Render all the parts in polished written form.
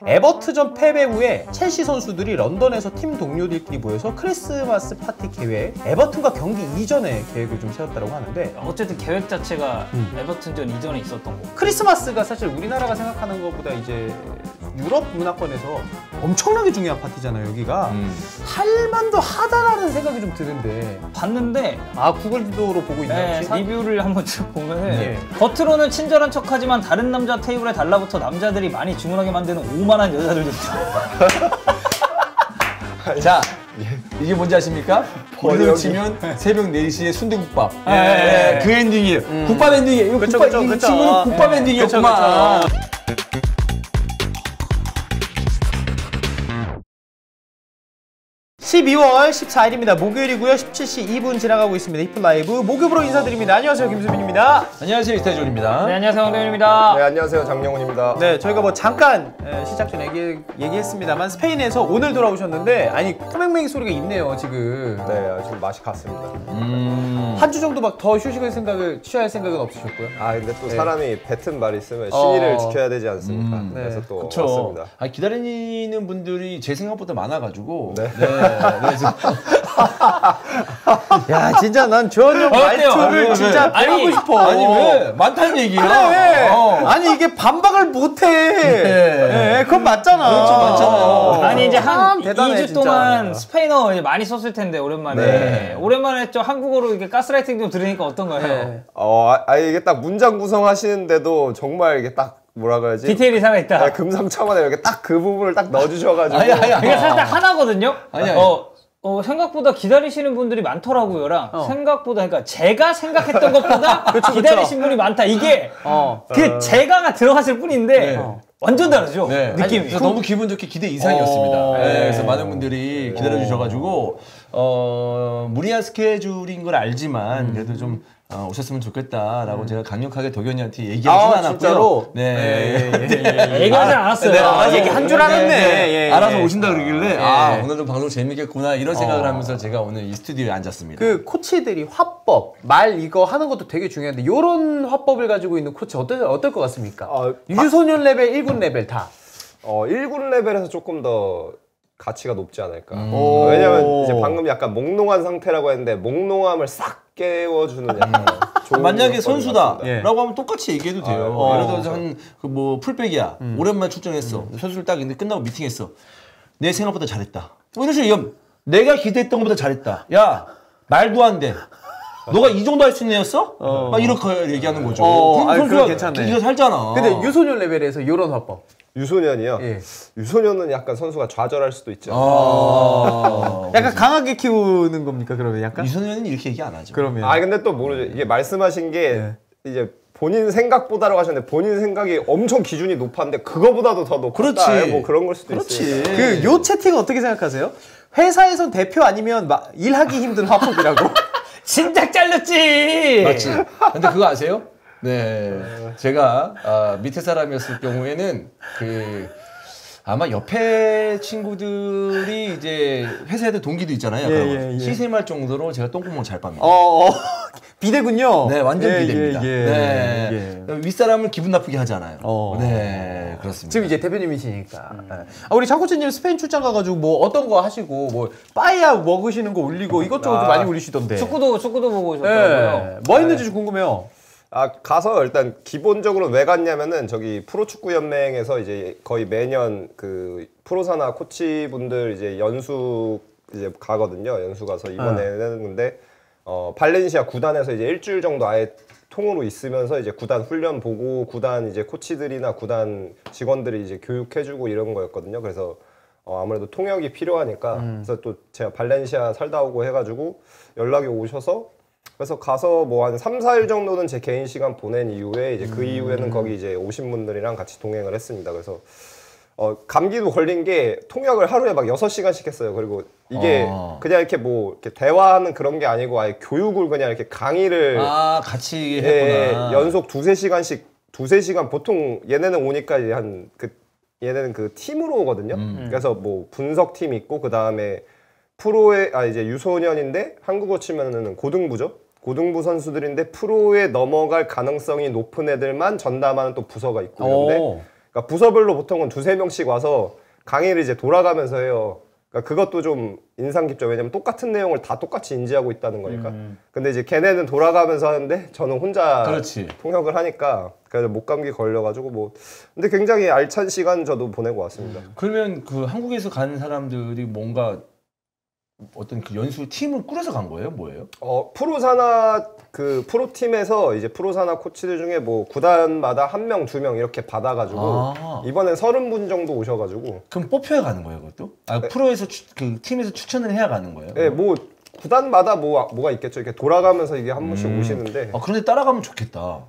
에버트전 패배 후에 첼시 선수들이 런던에서 팀 동료들끼리 모여서 크리스마스 파티 계획, 에버튼과 경기 이전에 계획을 좀 세웠다고 하는데, 어쨌든 계획 자체가 에버튼전 이전에 있었던 거고, 크리스마스가 사실 우리나라가 생각하는 것보다 이제 유럽 문화권에서 엄청나게 중요한 파티잖아요, 여기가. 할만도 하다라는 생각이 좀 드는데. 봤는데 구글 지도로 보고 있나요? 네, 리뷰를 한번 쭉 보면은 겉으로는 친절한 척하지만 다른 남자 테이블에 달라붙어 남자들이 많이 주문하게 만드는 오만한 여자들도 있죠. 자, 이게 뭔지 아십니까? 버리로 치면 새벽 4시에 순대국밥. 그 엔딩이에요. 국밥 엔딩이에요. 그쵸, 국밥, 그쵸, 이 그쵸. 친구는 국밥 엔딩이었구만. 12월 14일입니다. 목요일이고요. 17시 2분 지나가고 있습니다. 히플 라이브 목요일로 인사드립니다. 안녕하세요, 김수빈입니다. 안녕하세요, 이태준입니다. 네, 안녕하세요, 황대현입니다. 네, 안녕하세요, 장명훈입니다. 네, 저희가 뭐 잠깐 시작 전에 얘기했습니다만 스페인에서 오늘 돌아오셨는데, 아니 코맹맹이 소리가 있네요 지금. 네, 지금 맛이 갔습니다. 한 주 정도 막 더 취할 생각은 없으셨고요? 근데 또 사람이 뱉은 말 있으면 신의를 지켜야 되지 않습니까? 그래서 또 그쵸. 왔습니다. 기다리는 분들이 제 생각보다 많아가지고. 네. 그래서 야, 진짜 난 주원형 말투를 진짜 배우고 싶어. 아니 왜? 많다는 얘기야. 그래, 왜? 아니 이게 반박을 못해. 네, 그건 맞잖아. 그렇죠, 맞잖아요. 아니 이제 한 대단해, 2주 진짜. 동안 스페인어 이제 많이 썼을 텐데 오랜만에 오랜만에 좀 한국어로 이렇게 가스라이팅 좀 들으니까 어떤가요? 이게 딱 문장 구성하시는데도 정말 이게 딱 뭐라 그러지? 디테일이 살아있다. 금상첨화에 이렇게 딱 그 부분을 딱 넣어주셔가지고. 이게 살짝 하나거든요. 아니. 생각보다 기다리시는 분들이 많더라고요랑 생각보다, 그러니까 제가 생각했던 것보다 기다리신 분이 많다. 이게 그 제가가 들어갔을 뿐인데 완전 다르죠. 느낌이. 그래서 너무 기분 좋게 기대 이상이었습니다. 그래서 많은 분들이 기다려주셔가지고 무리한 스케줄인 걸 알지만 그래도 좀 오셨으면 좋겠다라고 제가 강력하게 덕현이한테 얘기하진 않았고요. 진짜로? 얘기하지 않았어요. 얘기한 줄 알았네. 알아서 오신다 그러길래 오늘도 방송 재밌겠구나 이런 생각을 하면서 제가 오늘 이 스튜디오에 앉았습니다. 그 코치들이 화법, 말 이거 하는 것도 되게 중요한데, 이런 화법을 가지고 있는 코치 어떨 것 같습니까? 유소년 레벨, 1군 레벨 다. 1군 레벨에서 조금 더 가치가 높지 않을까. 왜냐면 이제 방금 약간 몽롱한 상태라고 했는데, 몽롱함을 싹 깨워주는 약간 좋은 만약에 조건인 것 같습니다. 선수다라고 하면 똑같이 얘기해도 돼요. 예를 들어서 뭐 풀백이야. 오랜만에 출전했어. 선수를 딱 있는데 끝나고 미팅했어. 내 생각보다 잘했다. 뭐 이런 식으로 내가 기대했던 것보다 잘했다. 야, 말도 안 돼. 너가 이 정도 할 수 있는 애였어? 막 이렇게 얘기하는 거죠. 그럼 선수가 괜찮네. 이거 살잖아. 근데 유소년 레벨에서 이런 화법. 유소년이요? 유소년은 약간 선수가 좌절할 수도 있죠. 약간 강하게 키우는 겁니까, 그러면 약간? 유소년은 이렇게 얘기 안 하죠. 그러면. 근데 또 모르죠. 이게 말씀하신 게 이제 본인 생각보다라고 하셨는데, 본인 생각이 엄청 기준이 높았는데 그거보다도 더 높았다. 그렇지. 뭐 그런 걸 수도 있어요. 요 채팅 어떻게 생각하세요? 회사에선 대표 아니면 일하기 힘든 화법이라고. 진작 잘렸지. 맞지. 근데 그거 아세요? 네, 제가 밑에 사람이었을 경우에는 아마 옆에 친구들이 이제 회사에도 동기도 있잖아요. 시샘할 정도로 제가 똥구멍을 잘 빱니다. 비대군요. 네, 완전 비대입니다. 윗사람을 기분 나쁘게 하잖아요. 네, 그렇습니다. 지금 이제 대표님이시니까. 우리 장 코치님 스페인 출장 가가지고 뭐 어떤 거 하시고, 뭐 빠에야 먹으시는 거 올리고 이것저것 좀 많이 올리시던데. 축구도 보고 오셨더라고요. 뭐 했는지 좀 궁금해요. 가서 일단 기본적으로 왜 갔냐면은 저기 프로축구연맹에서 이제 거의 매년 그 프로사나 코치분들 이제 연수 이제 가거든요. 연수 가서 이번에는 근데 발렌시아 구단에서 이제 일주일 정도 아예 통으로 있으면서 이제 구단 훈련 보고 구단 이제 코치들이나 구단 직원들이 이제 교육해주고 이런 거였거든요. 그래서 아무래도 통역이 필요하니까 그래서 또 제가 발렌시아 살다 오고 해가지고 연락이 오셔서, 그래서 가서 뭐 한 3, 4일 정도는 제 개인 시간 보낸 이후에 이제 그 이후에는 거기 이제 오신 분들이랑 같이 동행을 했습니다. 그래서 감기도 걸린 게 통역을 하루에 막 6시간씩 했어요. 그리고 이게 그냥 이렇게 뭐 이렇게 대화하는 그런 게 아니고 아예 교육을 그냥 이렇게 강의를 같이 했구나. 연속 2-3시간 보통 얘네는 오니까 이제 얘네는 그 팀으로 오거든요. 그래서 뭐 분석팀 있고 그다음에 프로에 이제 유소년인데 한국어 치면은 고등부죠. 고등부 선수들인데 프로에 넘어갈 가능성이 높은 애들만 전담하는 또 부서가 있고, 그런데 그러니까 부서별로 보통은 2-3명씩 와서 강의를 이제 돌아가면서 해요. 그러니까 그것도 좀 인상 깊죠. 왜냐면 똑같은 내용을 다 똑같이 인지하고 있다는 거니까. 근데 이제 걔네는 돌아가면서 하는데 저는 혼자 그렇지. 통역을 하니까 그래서 목감기 걸려가지고 뭐 근데 굉장히 알찬 시간 저도 보내고 왔습니다. 그러면 그 한국에서 간 사람들이 뭔가 어떤 그 연수 팀을 꾸려서 간 거예요? 뭐예요? 프로사나 그 프로팀에서 이제 프로사나 코치들 중에 뭐 구단마다 1명, 2명 이렇게 받아가지고 이번엔 30분 정도 오셔가지고. 그럼 뽑혀야 가는 거예요, 그것도? 네. 프로에서 그 팀에서 추천을 해야 가는 거예요? 네, 뭐 구단마다 뭐가 있겠죠. 이렇게 돌아가면서 이게 한 번씩 오시는데. 그런데 따라가면 좋겠다.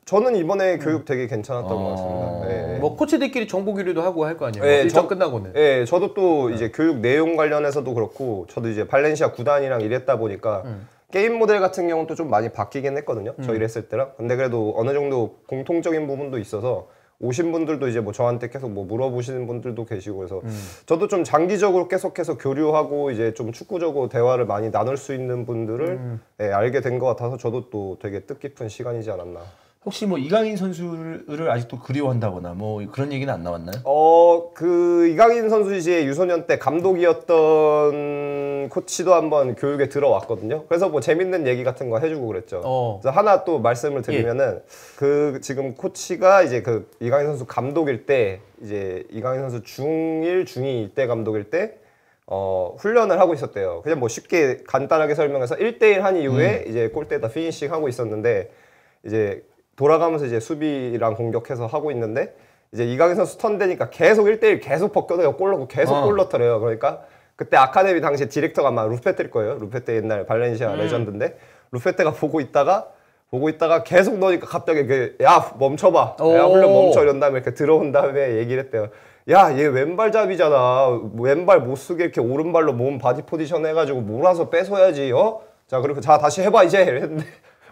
저는 이번에 교육 되게 괜찮았던 것 같습니다. 네. 뭐 코치들끼리 정보 교류도 하고 할 거 아니에요. 네, 일정 끝나고는. 네, 저도 또 이제 교육 내용 관련해서도 그렇고 저도 이제 발렌시아 구단이랑 일했다 보니까 게임 모델 같은 경우는 또 좀 많이 바뀌긴 했거든요. 저 일했을 때랑. 근데 그래도 어느 정도 공통적인 부분도 있어서 오신 분들도 이제 뭐 저한테 계속 뭐 물어보시는 분들도 계시고 그래서 저도 좀 장기적으로 계속해서 교류하고 이제 좀 축구적으로 대화를 많이 나눌 수 있는 분들을 알게 된 것 같아서 저도 또 되게 뜻깊은 시간이지 않았나. 혹시 뭐 이강인 선수를 아직도 그리워한다거나 뭐 그런 얘기는 안 나왔나요? 그 이강인 선수 이제 유소년 때 감독이었던 코치도 한번 교육에 들어왔거든요. 그래서 뭐 재밌는 얘기 같은 거 해주고 그랬죠. 그래서 하나 또 말씀을 드리면은 그 지금 코치가 이제 그 이강인 선수 감독일 때 이제 이강인 선수 중1, 중2 때 감독일 때 훈련을 하고 있었대요. 그냥 뭐 쉽게 간단하게 설명해서 1대1 한 이후에 이제 골대에다 피니싱 하고 있었는데 이제 돌아가면서 이제 수비랑 공격해서 하고 있는데 이제 이강인 선수 턴 되니까 계속 1대1 계속 벗겨내고 골 넣고 계속 골 넣더래요. 그러니까 그때 아카데미 당시 디렉터가 아마 루페테일 거예요. 루페테 옛날 발렌시아 레전드인데 루페테가 보고 있다가 계속 넣으니까 갑자기 야 멈춰봐. 야 훈련 멈춰 이런 다음에 이렇게 들어온 다음에 얘기를 했대요. 야 얘 왼발잡이잖아. 왼발 못 쓰게 이렇게 오른발로 몸 바디 포지션 해가지고 몰아서 뺏어야지. 자 그리고 자 다시 해봐 이제 이랬는데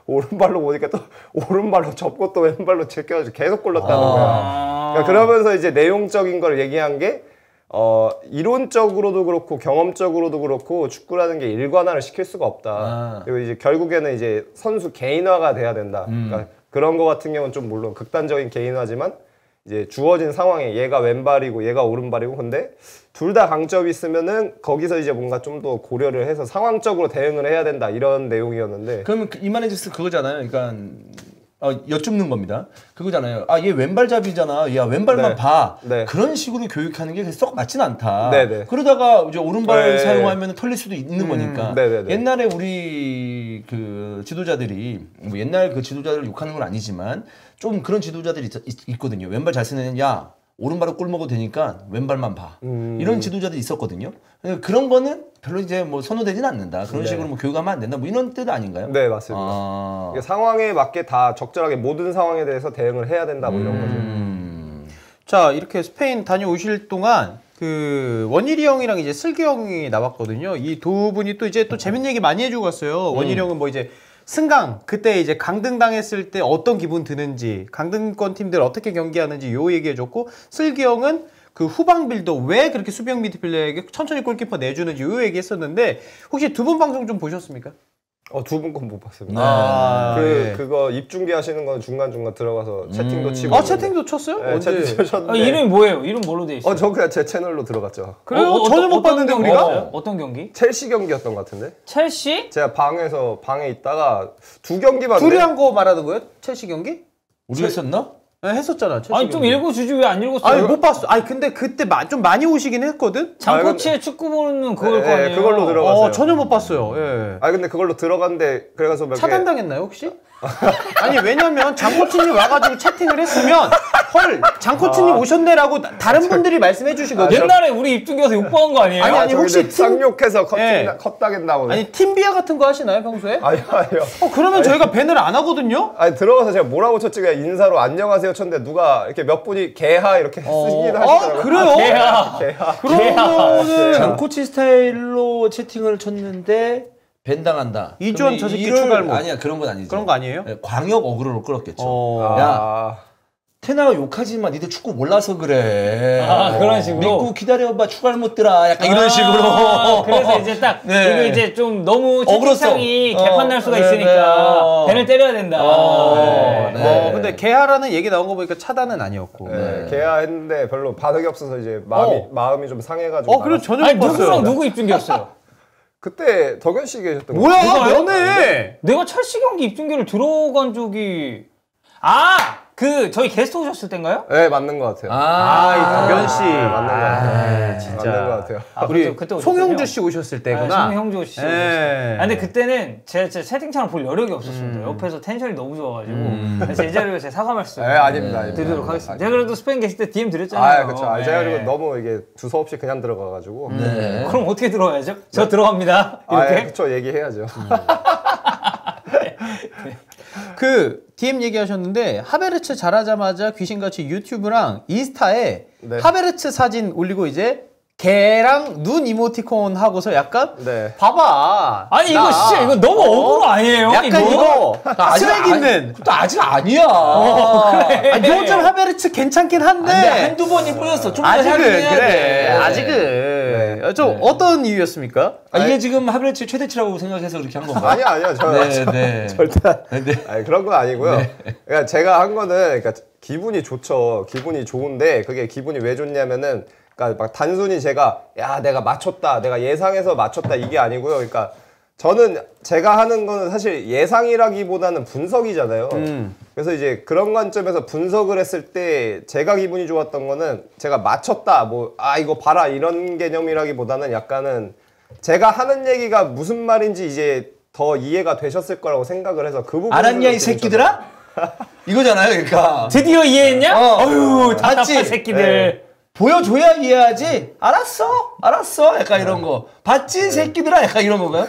오른발로 보니까 또 오른발로 접고 또 왼발로 제껴가지고 계속 골랐다는 거야. 그러니까 그러면서 이제 내용적인 걸 얘기한 게 이론적으로도 그렇고 경험적으로도 그렇고 축구라는 게 일관화를 시킬 수가 없다. 그리고 이제 결국에는 이제 선수 개인화가 돼야 된다. 그러니까 그런 거 같은 경우는 좀 물론 극단적인 개인화지만 이제 주어진 상황에 얘가 왼발이고 얘가 오른발이고 근데 둘 다 강점이 있으면은 거기서 이제 뭔가 좀 더 고려를 해서 상황적으로 대응을 해야 된다 이런 내용이었는데 그러면 이만해졌을 그거잖아요. 그러니까 여쭙는 겁니다. 그거잖아요. 얘 왼발잡이잖아. 야 왼발만 봐. 그런 식으로 교육하는 게 썩 맞진 않다. 그러다가 이제 오른발 사용하면 털릴 수도 있는 거니까. 옛날에 우리 그 지도자들이 뭐 옛날 그 지도자들을 욕하는 건 아니지만 좀 그런 지도자들이 있거든요. 왼발 잘 쓰는 애는 야 오른발로 골 먹어도 되니까 왼발만 봐. 이런 지도자들이 있었거든요. 그런 거는 별로 이제 뭐 선호되진 않는다. 그런 식으로 뭐 교육하면 안 된다. 뭐 이런 뜻 아닌가요? 네, 맞습니다. 상황에 맞게 다 적절하게 모든 상황에 대해서 대응을 해야 된다. 뭐 이런 거죠. 자, 이렇게 스페인 다녀오실 동안 그 원일이 형이랑 이제 슬기 형이 나왔거든요. 이 두 분이 또 이제 또 재밌는 얘기 많이 해주고 갔어요. 원일이 형은 뭐 이제 승강 그때 이제 강등 당했을 때 어떤 기분 드는지 강등권 팀들 어떻게 경기하는지 요 얘기해줬고 슬기 형은 그 후방 빌더 왜 그렇게 수비형 미드필더에게 천천히 골키퍼 내주는지 요 얘기했었는데 혹시 두 분 방송 좀 보셨습니까? 두 분 건 못 봤습니다. 그거 입중계 하시는 건 중간중간 들어가서 채팅도 치고. 채팅도 쳤어요? 네, 채팅 쳤는데. 이름이 뭐예요? 이름 뭘로 돼 있어요? 저 그냥 제 채널로 들어갔죠. 그래요? 전혀 못 봤는데 우리가? 어떤 경기? 첼시 경기였던 것 같은데. 첼시? 제가 방에 있다가 두 경기 봤는데. 둘이 한 거 말하는 거예요? 첼시 경기? 우리 했었나? 네, 했었잖아. 아니 좀 읽어주지 왜 안 읽었어요? 아니 못 봤어. 아니 근데 그때 좀 많이 오시긴 했거든. 장코치의 축구 보는 그걸 거 아니에요? 그걸로 들어갔어요. 전혀 못 봤어요. 예. 근데 그걸로 들어갔는데 그래가서 차단당했나요 혹시? 아니 왜냐면 장코치님 와가지고 채팅을 했으면 헐 장코치님 오셨네라고 다른 분들이 말씀해 주시거든요. 옛날에 우리 입중계에서 욕보한 거 아니에요? 아니 혹시 쌍욕해서 컷당했나 아니 팀비아 같은 거 하시나요 평소에? 아니요. 그러면 저희가 밴을 안 하거든요. 아니 들어가서 제가 뭐라고 쳤지 그냥 인사로 안녕하세요 쳤는데 누가 이렇게 몇 분이 개하 이렇게 쓰긴 하시더라고요. 그래요? 개하. 그러면은 장코치 스타일로 채팅을 쳤는데 밴당한다. 이주원 저 새끼 출발못. 아니야 그런 건 아니죠. 그런 거 아니에요? 광역 어그로로 끌었겠죠. 야 테나가 욕하지만 니들 축구 몰라서 그래. 아, 그런 식으로? 믿고 기다려봐, 추가를 못 들어. 약간 이런 식으로. 그래서 이제 딱, 네. 이거 이제 좀 너무 억울했어. 채팅창이 개판 날 수가 있으니까, 벤을 때려야 된다. 네. 근데 개하라는 얘기 나온 거 보니까 차단은 아니었고. 네, 개화했는데 별로 반응이 없어서 이제 마음이 좀 상해가지고. 그래 전혀 아니, 못 봤어요. 누구랑 누구 입중계였어요? 그때 덕현 씨 계셨던 거. 뭐야, 연애! 내가 첼시 경기 입중계를 들어간 적이, 저희 게스트 오셨을 때인가요? 네, 맞는 것 같아요. 이 덕현 씨. 맞는 것 같아요. 진짜. 맞는 것 같아요. 우리 그때 송영주 씨 오셨을 때구나. 송영주 씨. 네. 근데 그때는 제 채팅창을 볼 여력이 없었습니다. 옆에서 텐션이 너무 좋아가지고. 그래서 이 자리로 제 사과 말씀 네, 아닙니다. 드리도록 하겠습니다. 제가 그래도 스페인 계실 때 DM 드렸잖아요. 그렇죠. 네. 제가 그리고 너무 이게 두서없이 그냥 들어가가지고. 네. 그럼 어떻게 들어가야죠? 저 들어갑니다. 이렇게. 그렇죠. 얘기해야죠. 그 DM 얘기하셨는데 하베르츠 잘하자마자 귀신같이 유튜브랑 인스타에 네. 하베르츠 사진 올리고 이제 개랑 눈 이모티콘 하고서 약간 네. 봐봐. 아니 이거 진짜 이거 너무 억울 아니에요? 약간 이거 스웩 있는. 또 아직 아니야. 그래. 아니, 요즘 하베르츠 괜찮긴 한데 근데 한두 번이 뿌렸어. 좀 더 아직은 해야 그래. 돼. 아직은 좀 어떤 이유였습니까? 이게 지금 하베르츠 최대치라고 생각해서 그렇게 한 건가요? 아니요. 저 네. 절대. 네. 아니, 그런 건 아니고요. 그러니까 제가 한 거는 그러니까 기분이 좋죠. 기분이 좋은데 그게 기분이 왜 좋냐면은 그러니까 막 단순히 제가 내가 맞췄다, 내가 예상해서 맞췄다 이게 아니고요. 그러니까 저는 제가 하는 거는 사실 예상이라기보다는 분석이잖아요. 그래서 이제 그런 관점에서 분석을 했을 때 제가 기분이 좋았던 거는 제가 맞췄다, 이거 봐라 이런 개념이라기보다는 약간은 제가 하는 얘기가 무슨 말인지 이제 더 이해가 되셨을 거라고 생각을 해서 그 부분 알았냐 이 새끼들아? 이거잖아요, 그러니까. 드디어 이해했냐? 어휴 답답한 맞지? 새끼들. 보여줘야 이해하지. 알았어. 약간 이런 거. 봤지 새끼들아? 약간 이런 건가요?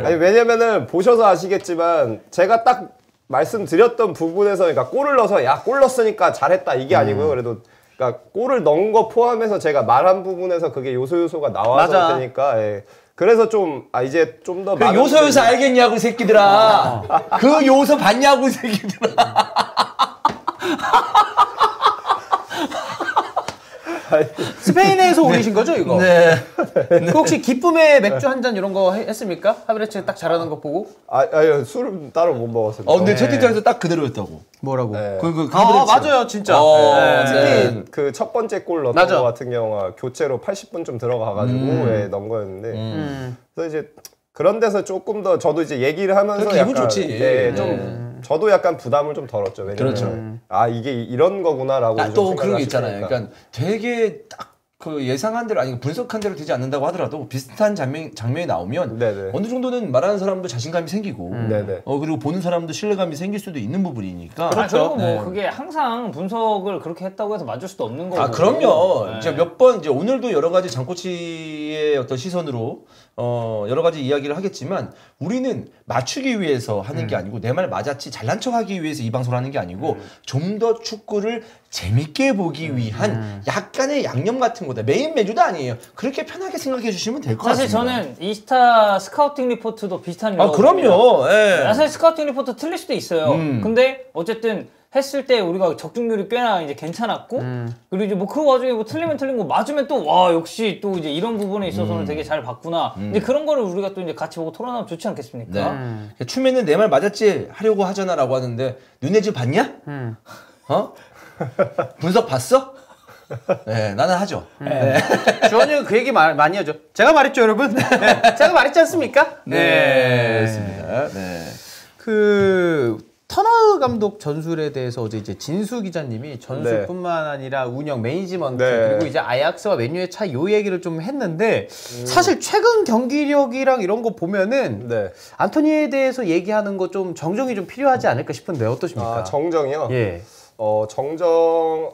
아니 왜냐면은 보셔서 아시겠지만 제가 딱 말씀드렸던 부분에서 그러니까 골을 넣어서 골 넣었으니까 잘했다 이게 아니고요. 그래도 그러니까 골을 넣은 거 포함해서 제가 말한 부분에서 그게 요소가 나와서 되니까 그래서 좀 이제 좀 더 그 요소 알겠냐고 이 새끼들아. 그 요소 봤냐고 이 새끼들아. 스페인에서 올리신 거죠 이거? 네. 그 혹시 기쁨의 맥주 한 잔 이런 거 했습니까? 하베르츠 딱 잘하는 거 보고? 아니요 술은 따로 못 먹었어요. 근데 채팅창에서 딱 그대로였다고. 뭐라고? 맞아요. 진짜. 특히 그 첫 번째 골 넣었던 거 같은 경우가 교체로 80분쯤 들어가가지고 넣은 거였는데 그래서 이제 그런 데서 조금 더 저도 이제 얘기를 하면서 기분 좋지. 좀 저도 약간 부담을 좀 덜었죠. 왜냐면 그렇죠. 이게 이런 거구나라고 또 그런 게 있잖아요. 그러니까 되게 딱 그 예상한 대로 아니 분석한 대로 되지 않는다고 하더라도 비슷한 장면이 나오면 어느 정도는 말하는 사람도 자신감이 생기고 그리고 보는 사람도 신뢰감이 생길 수도 있는 부분이니까. 그리고 그게 항상 분석을 그렇게 했다고 해서 맞을 수도 없는 거고. 그럼요. 이제 몇 번 이제 오늘도 여러 가지 장코치의 어떤 시선으로 여러 가지 이야기를 하겠지만 우리는 맞추기 위해서 하는 게 아니고 내 말 맞았지 잘난 척하기 위해서 이 방송을 하는 게 아니고 좀 더 축구를 재밌게 보기 위한 약간의 양념 같은 거다. 메인 메뉴도 아니에요. 그렇게 편하게 생각해 주시면 될 것 같습니다. 사실 저는 이스타 스카우팅 리포트도 비슷한 거. 그럼요. 사실 스카우팅 리포트 틀릴 수도 있어요. 근데 어쨌든 했을 때 우리가 적중률이 꽤나 이제 괜찮았고 그리고 이제 그 와중에 틀리면 틀린 거 맞으면 또 역시 또 이제 이런 부분에 있어서는 되게 잘 봤구나. 이제 그런 거를 우리가 또 이제 같이 보고 토론하면 좋지 않겠습니까? 춤에는 내 말 맞았지 하려고 하잖아라고 하는데 눈에 집 봤냐? 분석 봤어? 네, 나는 하죠. 주원이는 그 얘기 많이 하죠. 제가 말했죠, 여러분. 제가 말했지 않습니까? 그렇습니다. 터너 감독 전술에 대해서 어제 이제 진수 기자님이 전술뿐만 아니라 운영, 매니지먼트 그리고 이제 아약스와 맨유의 차이 요 얘기를 좀 했는데 사실 최근 경기력이랑 이런 거 보면은 안토니에 대해서 얘기하는 거 좀 정정이 좀 필요하지 않을까 싶은데 어떠십니까? 정정이요? 예. 정정을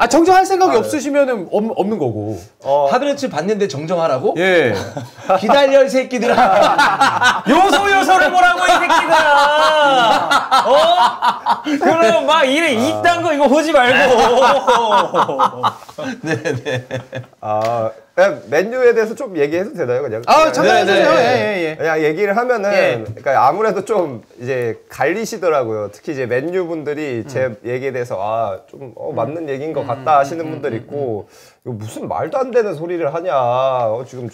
정정할 생각이 없으시면은 없는 거고. 하드레츠 봤는데 정정하라고? 예. 기다려 이 새끼들아. 요소를 보라고 이 새끼들아. 그럼 막 이래 이딴 거 이거 보지 말고. 네네. 맨유에 대해서 좀 얘기해도 되나요, 그냥? 잠깐만요. 예. 그냥 얘기를 하면은, 그러니까 아무래도 좀 이제 갈리시더라고요. 특히 이제 맨유 분들이 제 얘기에 대해서 좀 맞는 얘기인 것 같다 하시는 분들 있고, 이거 무슨 말도 안 되는 소리를 하냐. 지금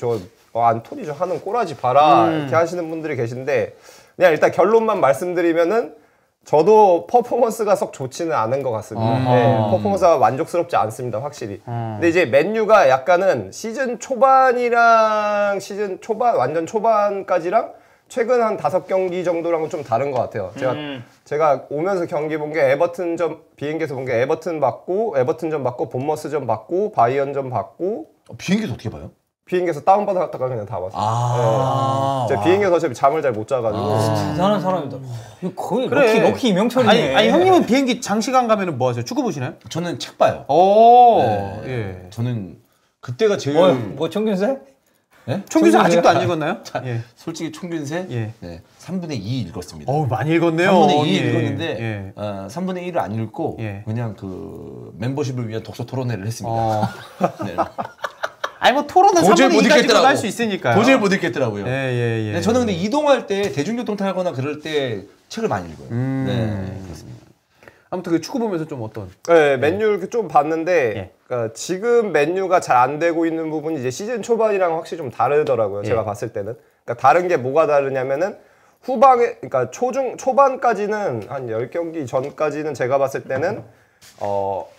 안토니 저 하는 꼬라지 봐라. 이렇게 하시는 분들이 계신데, 그냥 일단 결론만 말씀드리면은, 저도 퍼포먼스가 썩 좋지는 않은 것 같습니다. 네, 퍼포먼스가 만족스럽지 않습니다, 확실히. 근데 이제 맨유가 약간은 시즌 초반이랑 시즌 초반, 완전 초반까지랑 최근 한 5경기 정도랑은 좀 다른 것 같아요. 제가 오면서 경기 본 게 비행기에서 본 게 에버튼전 받고, 본머스전 받고, 바이언전 받고. 비행기에서 어떻게 봐요? 비행기에서 다운받았다가 그냥 다 봤어요. 제가 비행기에서 어차피 잠을 잘 못 자가지고. 대단한 사람이다. 이거 거의 럭키 이명철이네. 아니 형님은 비행기 장시간 가면은 뭐 하세요? 축구 보시나요? 저는 책 봐요. 예. 저는 그때가 제일 뭐 청균세? 네? 총균세 아직도 안 읽었나요? 솔직히 총균세 3분의 2 읽었습니다. 많이 읽었네요. 3분의 2 읽었는데 3분의 1을 안 읽고 그냥 그 멤버십을 위한 독서 토론회를 했습니다. 네. 뭐 토론은 도저히 3분의 2 가지고도 할 수 있으니까요. 도저히 못 읽겠더라고요. 예. 저는 근데 이동할 때 대중교통 타거나 그럴 때 책을 많이 읽어요. 네, 그렇습니다. 아무튼 그 축구 보면서 좀 어떤? 네, 맨유 좀 봤는데 그러니까 지금 맨유가 잘 안 되고 있는 부분이 이제 시즌 초반이랑 확실히 좀 다르더라고요. 제가 봤을 때는. 그러니까 다른 게 뭐가 다르냐면은 후방에 그러니까 초반까지는 한 10경기 전까지는 제가 봤을 때는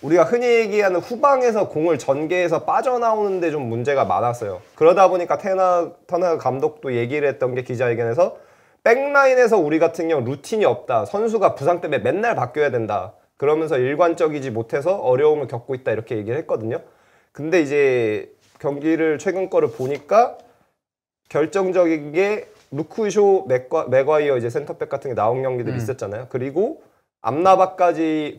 우리가 흔히 얘기하는 후방에서 공을 전개해서 빠져나오는데 좀 문제가 많았어요. 그러다 보니까 터너 감독도 얘기를 했던 게 기자회견에서 백라인에서 우리 같은 경우 루틴이 없다. 선수가 부상 때문에 맨날 바뀌어야 된다. 그러면서 일관적이지 못해서 어려움을 겪고 있다. 이렇게 얘기를 했거든요. 근데 이제 경기를 최근 거를 보니까 결정적인 게 루크쇼, 맥과이어 이제 센터백 같은 게 나온 경기들이 있었잖아요. 그리고 암라밭의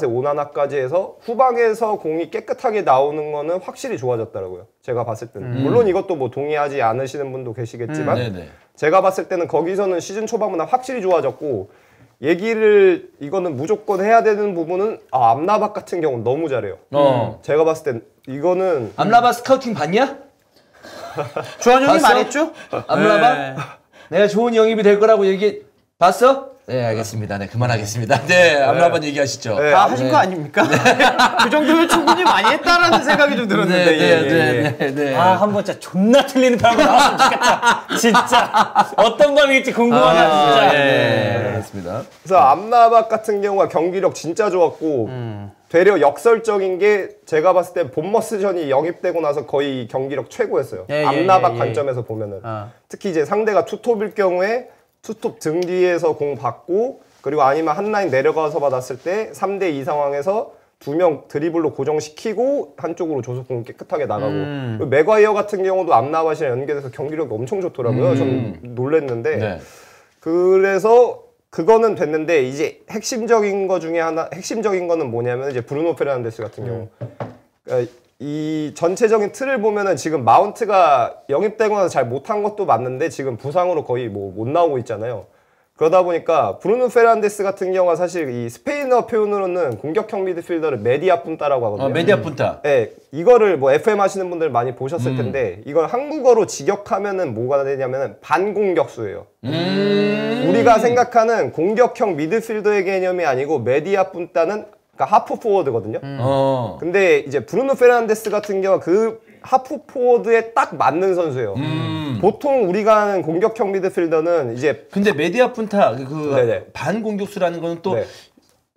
오나나까지 해서 후방에서 공이 깨끗하게 나오는 거는 확실히 좋아졌더라고요. 제가 봤을 때는. 물론 이것도 뭐 동의하지 않으시는 분도 계시겠지만 제가 봤을 때는 거기서는 시즌 초반보다 확실히 좋아졌고 이거는 무조건 해야 되는 부분은 암라밭 같은 경우는 너무 잘해요. 제가 봤을 땐 이거는 암라밭 스카우팅 봤냐? 주한 형이 말했죠? 암라밭? 내가 좋은 영입이 될 거라고 봤어? 네, 알겠습니다. 네, 그만하겠습니다. 네, 암라밭 얘기하시죠. 다 하신 거 아닙니까? 그 정도면 충분히 많이 했다라는 생각이 좀 들었는데. 네. 한번 진짜 존나 틀리는 사람 나왔으면 좋겠다. 진짜. 어떤 밤일지 궁금하다, 진짜. 네, 알겠습니다. 그래서 암라밭 같은 경우가 경기력 진짜 좋았고, 되려 역설적인 게 제가 봤을 때 본머스전이 영입되고 나서 거의 경기력 최고였어요. 암라밭 관점에서 보면은. 특히 이제 상대가 투톱일 경우에 투톱 등 뒤에서 공 받고 그리고 아니면 한 라인 내려가서 받았을 때 3대2 상황에서 2명 드리블로 고정시키고 한쪽으로 줘서 공 깨끗하게 나가고 맥과이어 같은 경우도 암라밭이랑 연계돼서 경기력이 엄청 좋더라고요. 전 놀랬는데 그래서 그거는 됐는데 이제 핵심적인 거는 뭐냐면 이제 브루노 페르난데스 같은 경우 그러니까 이 전체적인 틀을 보면은 지금 마운트가 영입되고 나서 잘 못한 것도 맞는데 지금 부상으로 거의 못 나오고 있잖아요. 그러다 보니까 브루노 페르난데스 같은 경우가 사실 이 스페인어 표현으로는 공격형 미드필더를 메디아 푼타라고 하거든요. 메디아 푼타. 네, 이거를 뭐 FM 하시는 분들 많이 보셨을 텐데 이걸 한국어로 직역하면은 뭐가 되냐면은 반공격수예요. 우리가 생각하는 공격형 미드필더의 개념이 아니고 메디아 푼타는 그러니까 하프 포워드거든요. 근데 이제 브루노 페르난데스 같은 경우 그 하프 포워드에 딱 맞는 선수예요. 보통 우리가 하는 공격형 미드필더는 이제 근데 메디아 푼타 반공격수라는 거는 또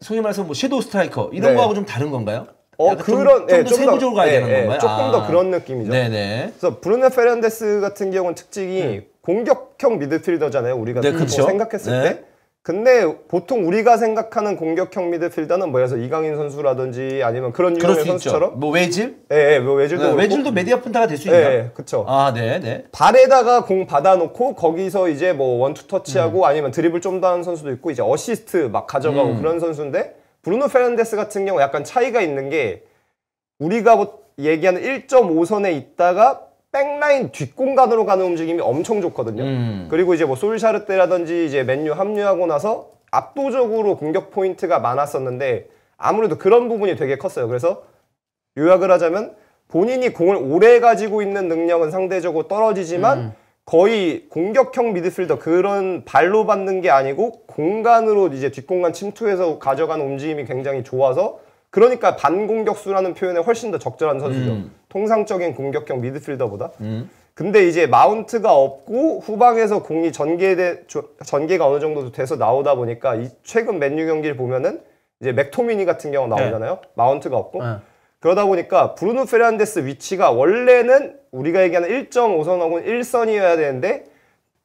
소위 말해서 뭐 섀도우 스트라이커 이런 거하고 좀 다른 건가요? 그런 좀 더 세부적으로 가야 되는 건가요? 조금 더 그런 느낌이죠. 네네. 그래서 브루노 페르난데스 같은 경우는 특징이 공격형 미드필더잖아요. 우리가 생각했을 때. 근데 보통 우리가 생각하는 공격형 미드필더는 뭐 해서 이강인 선수라든지 아니면 그런 유형의 선수처럼 뭐 외질? 뭐 외질도 외질도 메디아 푼타가 될 수 있나요? 그렇죠. 네. 발에다가 공 받아놓고 거기서 이제 뭐 원투 터치하고 아니면 드리블 좀 더 하는 선수도 있고 이제 어시스트 막 가져가고 그런 선수인데 브루노 페르난데스 같은 경우 약간 차이가 있는 게 우리가 뭐 얘기하는 1.5선에 있다가 백라인 뒷공간으로 가는 움직임이 엄청 좋거든요. 그리고 이제 뭐 솔샤르 때라든지 이제 맨유 합류하고 나서 압도적으로 공격 포인트가 많았었는데 아무래도 그런 부분이 되게 컸어요. 그래서 요약을 하자면 본인이 공을 오래 가지고 있는 능력은 상대적으로 떨어지지만 거의 공격형 미드필더 그런 발로 받는 게 아니고 공간으로 이제 뒷공간 침투해서 가져가는 움직임이 굉장히 좋아서 그러니까 반공격수라는 표현에 훨씬 더 적절한 선수죠. 통상적인 공격형 미드필더보다. 근데 이제 마운트가 없고 후방에서 공이 전개가 어느 정도 돼서 나오다 보니까 최근 맨유 경기를 보면은 이제 맥토미니 같은 경우 나오잖아요. 마운트가 없고. 그러다 보니까 브루노 페르난데스 위치가 원래는 우리가 얘기하는 1.5선 혹은 1선이어야 되는데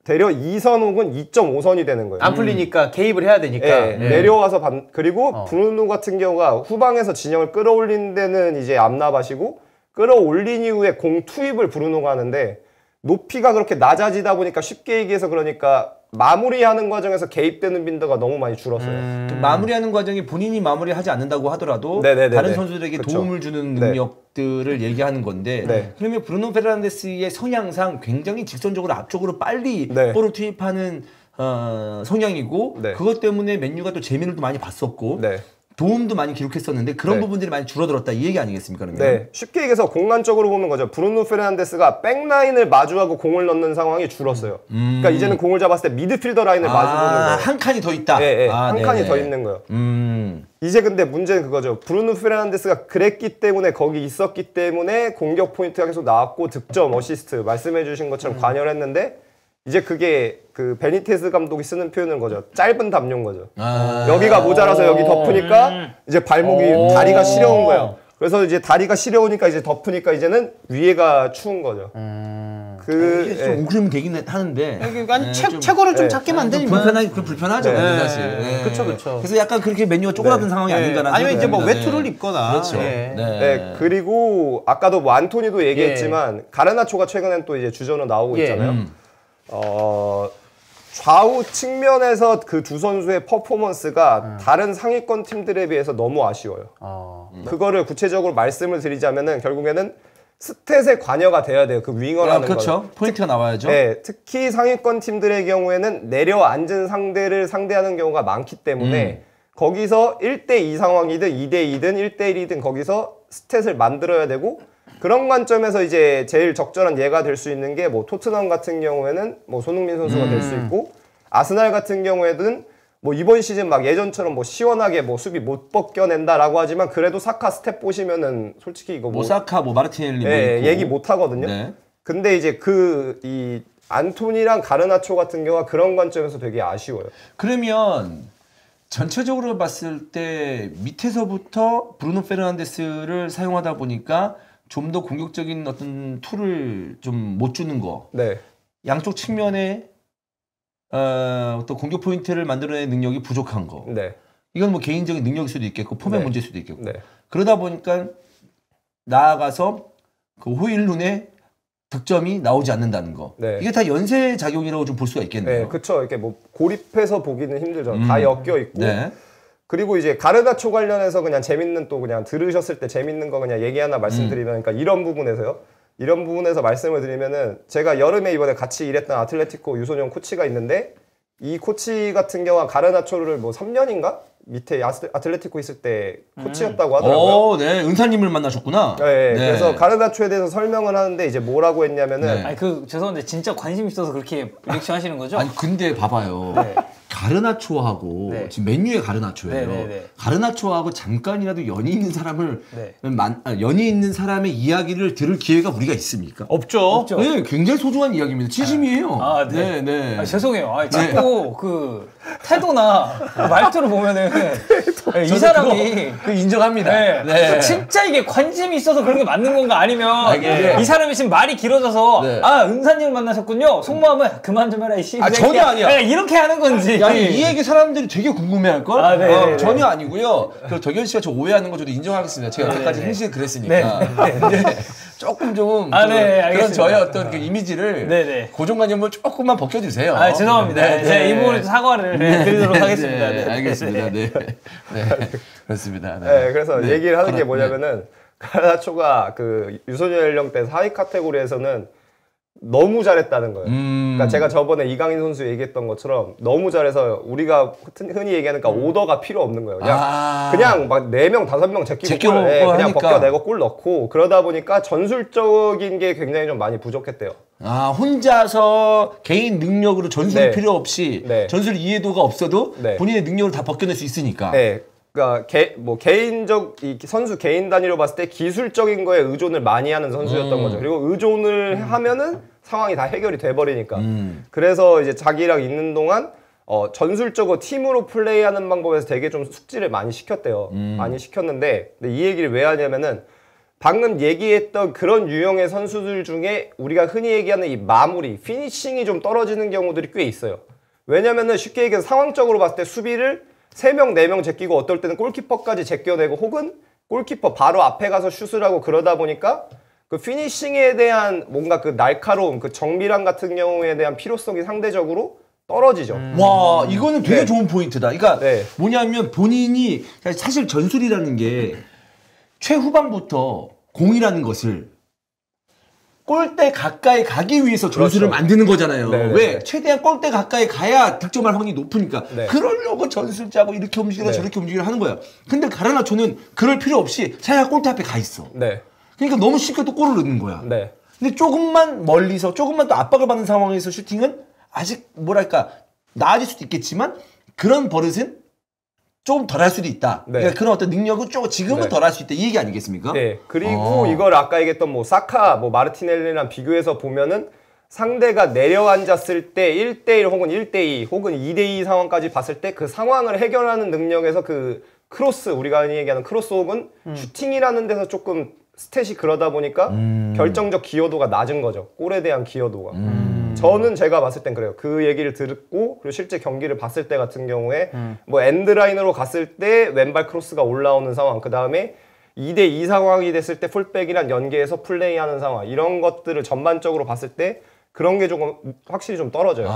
대려 2선 혹은 2.5선이 되는 거예요. 안 풀리니까 개입을 해야 되니까. 내려와서 그리고 브루노 같은 경우가 후방에서 진영을 끌어올리는 데는 이제 암나바시고 끌어올린 이후에 공 투입을 브루노가 하는데 높이가 그렇게 낮아지다 보니까 쉽게 얘기해서 그러니까 마무리하는 과정에서 개입되는 빈도가 너무 많이 줄었어요. 마무리하는 과정이 본인이 마무리하지 않는다고 하더라도 네네네네. 다른 선수들에게 그쵸. 도움을 주는 능력들을 얘기하는 건데 네. 그러면 브루노 페르난데스의 성향상 굉장히 직선적으로 앞쪽으로 빨리 볼을 투입하는 성향이고 네. 그것 때문에 맨유가 또 재미를 또 많이 봤었고 네. 도움도 많이 기록했었는데 그런 부분들이 많이 줄어들었다 이 얘기 아니겠습니까? 그러면? 네, 쉽게 얘기해서 공간적으로 보는 거죠. 브루노 페르난데스가 백라인을 마주하고 공을 넣는 상황이 줄었어요. 그러니까 이제는 공을 잡았을 때 미드필더 라인을 마주 보는 거예요. 한 칸이 더 있다. 네, 한 칸이 더 있는 거예요. 이제 근데 문제는 그거죠. 브루노 페르난데스가 그랬기 때문에 거기 있었기 때문에 공격 포인트가 계속 나왔고 득점, 어시스트 말씀해주신 것처럼 관여를 했는데 이제 그게 그 베니테스 감독이 쓰는 표현은 거죠. 짧은 담요인 거죠. 여기가 모자라서 여기 덮으니까 이제 발목이 다리가 시려운 거예요. 그래서 이제 다리가 시려우니까 이제 덮으니까 이제는 위에가 추운 거죠. 이게 좀 오그리면 되긴 하는데. 그러니까 최고를 좀 작게 만들면 불편하죠. 네. 사실. 그쵸. 그래서 약간 그렇게 메뉴가 쪼그라든 상황이 아닌가라는 아니면 이제 뭐 생각이 외투를 입거나. 그렇죠. 네. 그리고 아까도 뭐 안토니도 얘기했지만 가르나초가 최근엔 또 이제 주전으로 나오고 있잖아요. 좌우 측면에서 그 두 선수의 퍼포먼스가 다른 상위권 팀들에 비해서 너무 아쉬워요. 그거를 구체적으로 말씀을 드리자면은 결국에는 스탯에 관여가 돼야 돼요. 그 윙어라는 그렇죠. 거는. 포인트가 나와야죠. 네, 특히 상위권 팀들의 경우에는 내려앉은 상대를 상대하는 경우가 많기 때문에 거기서 1대2 상황이든 2대2든 1대1이든 거기서 스탯을 만들어야 되고 그런 관점에서 이제 제일 적절한 예가 될 수 있는 게 뭐 토트넘 같은 경우에는 뭐 손흥민 선수가 될 수 있고 아스날 같은 경우에는 뭐 이번 시즌 막 예전처럼 뭐 시원하게 뭐 수비 못 벗겨낸다라고 하지만 그래도 사카 스텝 보시면은 솔직히 이거 뭐 사카, 뭐 마르티넬리 뭐 있고. 얘기 못 하거든요. 네. 근데 이제 이 안토니랑 가르나초 같은 경우가 그런 관점에서 되게 아쉬워요. 그러면 전체적으로 봤을 때 밑에서부터 브루노 페르난데스를 사용하다 보니까 좀 더 공격적인 어떤 툴을 좀 못 주는 거. 네. 양쪽 측면에 또 공격 포인트를 만들어내는 능력이 부족한 거. 네. 이건 뭐 개인적인 능력일 수도 있겠고 폼의 문제일 수도 있겠고. 네. 그러다 보니까 나아가서 그 호일룬의 득점이 나오지 않는다는 거. 네. 이게 다 연쇄 작용이라고 좀 볼 수가 있겠네요. 네, 그쵸. 이렇게 뭐 고립해서 보기는 힘들죠. 다 엮여 있고. 네. 그리고 이제 가르나초 관련해서 그냥 재밌는 또 그냥 들으셨을 때 재밌는 거 그냥 얘기 하나 말씀드리면 그러니까 이런 부분에서요. 이런 부분에서 말씀을 드리면은 제가 여름에 이번에 같이 일했던 아틀레티코 유소년 코치가 있는데 이 코치 같은 경우가 가르나초를 뭐 3년인가? 밑에 아틀레티코 있을 때 코치였다고 하더라고요. 네. 은사님을 만나셨구나. 네, 그래서 가르나초에 대해서 설명을 하는데 이제 뭐라고 했냐면은 아니 죄송한데 진짜 관심 있어서 그렇게 리액션 하시는 거죠? 아니 근데 봐봐요. 가르나초하고 지금 맨유의 가르나초예요. 가르나초하고 잠깐이라도 연이 있는 사람을 연이 있는 사람의 이야기를 들을 기회가 우리가 있습니까? 없죠. 네, 굉장히 소중한 이야기입니다. 진심이에요. 네. 아니, 죄송해요. 아니, 자꾸 그 태도나 말투를 보면은 이 사람이 그 인정합니다. 진짜 이게 관심이 있어서 그런 게 맞는 건가 아니면 이 사람이 지금 말이 길어져서 은사님을 만나셨군요. 속마음은 그만 좀 해라 이씨. 전혀 아니야. 이렇게 하는 건지. 아니 이 얘기 사람들이 되게 궁금해할 걸. 네. 전혀 아니고요. 그 덕현 씨가 저 오해하는 거 저도 인정하겠습니다. 제가 여태까지 행실을 그랬으니까. 근데 조금 좀 네, 그런 알겠습니다. 저의 어떤 그 이미지를 네네. 고정관념을 조금만 벗겨주세요. 죄송합니다. 제가 이 부분에 사과를 드리도록 하겠습니다. 네, 알겠습니다. 네. 그렇습니다. 네, 그래서 얘기를 하는 게 뭐냐면은 가르나초가 그 유소년 연령대 하위 카테고리에서는 너무 잘했다는 거예요. 그러니까 제가 저번에 이강인 선수 얘기했던 것처럼 너무 잘해서 우리가 흔히 얘기하니까 오더가 필요 없는 거예요. 그냥 막 4명, 5명 제끼고 그냥 벗겨내고 골 넣고 그러다 보니까 전술적인 게 굉장히 좀 많이 부족했대요. 혼자서 개인 능력으로 전술 필요 없이 전술 이해도가 없어도 본인의 능력을 다 벗겨낼 수 있으니까. 네. 그러니까 이 선수 개인 단위로 봤을 때 기술적인 거에 의존을 많이 하는 선수였던 거죠. 그리고 의존을 하면은 상황이 다 해결이 돼 버리니까. 그래서 이제 자기랑 있는 동안 전술적으로 팀으로 플레이하는 방법에서 되게 좀 숙지를 많이 시켰대요. 많이 시켰는데 근데 이 얘기를 왜 하냐면은 방금 얘기했던 그런 유형의 선수들 중에 우리가 흔히 얘기하는 이 마무리, 피니싱이 좀 떨어지는 경우들이 꽤 있어요. 왜냐면은 쉽게 얘기해서 상황적으로 봤을 때 수비를 3명, 4명 제끼고 어떨 때는 골키퍼까지 제껴내고 혹은 골키퍼 바로 앞에 가서 슛을 하고 그러다 보니까 그 피니싱에 대한 뭔가 그 날카로움, 그 정밀함 같은 경우에 대한 필요성이 상대적으로 떨어지죠. 와, 이거는 되게 좋은 포인트다. 그러니까 뭐냐면 본인이 사실 전술이라는 게 최후반부터 공이라는 것을 골대 가까이 가기 위해서 전술을 만드는 거잖아요. 왜? 최대한 골대 가까이 가야 득점할 확률이 높으니까. 그러려고 전술 짜고 이렇게 움직이라 저렇게 움직이라 하는 거야. 근데 가르나초는 그럴 필요 없이 자기가 골대 앞에 가 있어. 그러니까 너무 쉽게 또 골을 넣는 거야. 근데 조금만 멀리서 조금만 또 압박을 받는 상황에서 슈팅은 아직 뭐랄까 나아질 수도 있겠지만 그런 버릇은 좀 덜 할 수도 있다. 그러니까 그런 어떤 능력은 지금은 덜 할 수 있다. 이 얘기 아니겠습니까? 그리고 이걸 아까 얘기했던 뭐 사카, 뭐 마르티넬리랑 비교해서 보면은 상대가 내려앉았을 때 1대1 혹은 1대2 혹은 2대2 상황까지 봤을 때 그 상황을 해결하는 능력에서 그 크로스, 우리가 흔히 얘기하는 크로스 혹은 슈팅이라는 데서 조금 스탯이 그러다 보니까 결정적 기여도가 낮은 거죠. 골에 대한 기여도가. 저는 제가 봤을 땐 그래요. 그 얘기를 듣고 그리고 실제 경기를 봤을 때 같은 경우에 뭐 엔드라인으로 갔을 때 왼발 크로스가 올라오는 상황, 그 다음에 2대2 상황이 됐을 때 풀백이랑 연계해서 플레이하는 상황, 이런 것들을 전반적으로 봤을 때 그런 게 조금 확실히 좀 떨어져요.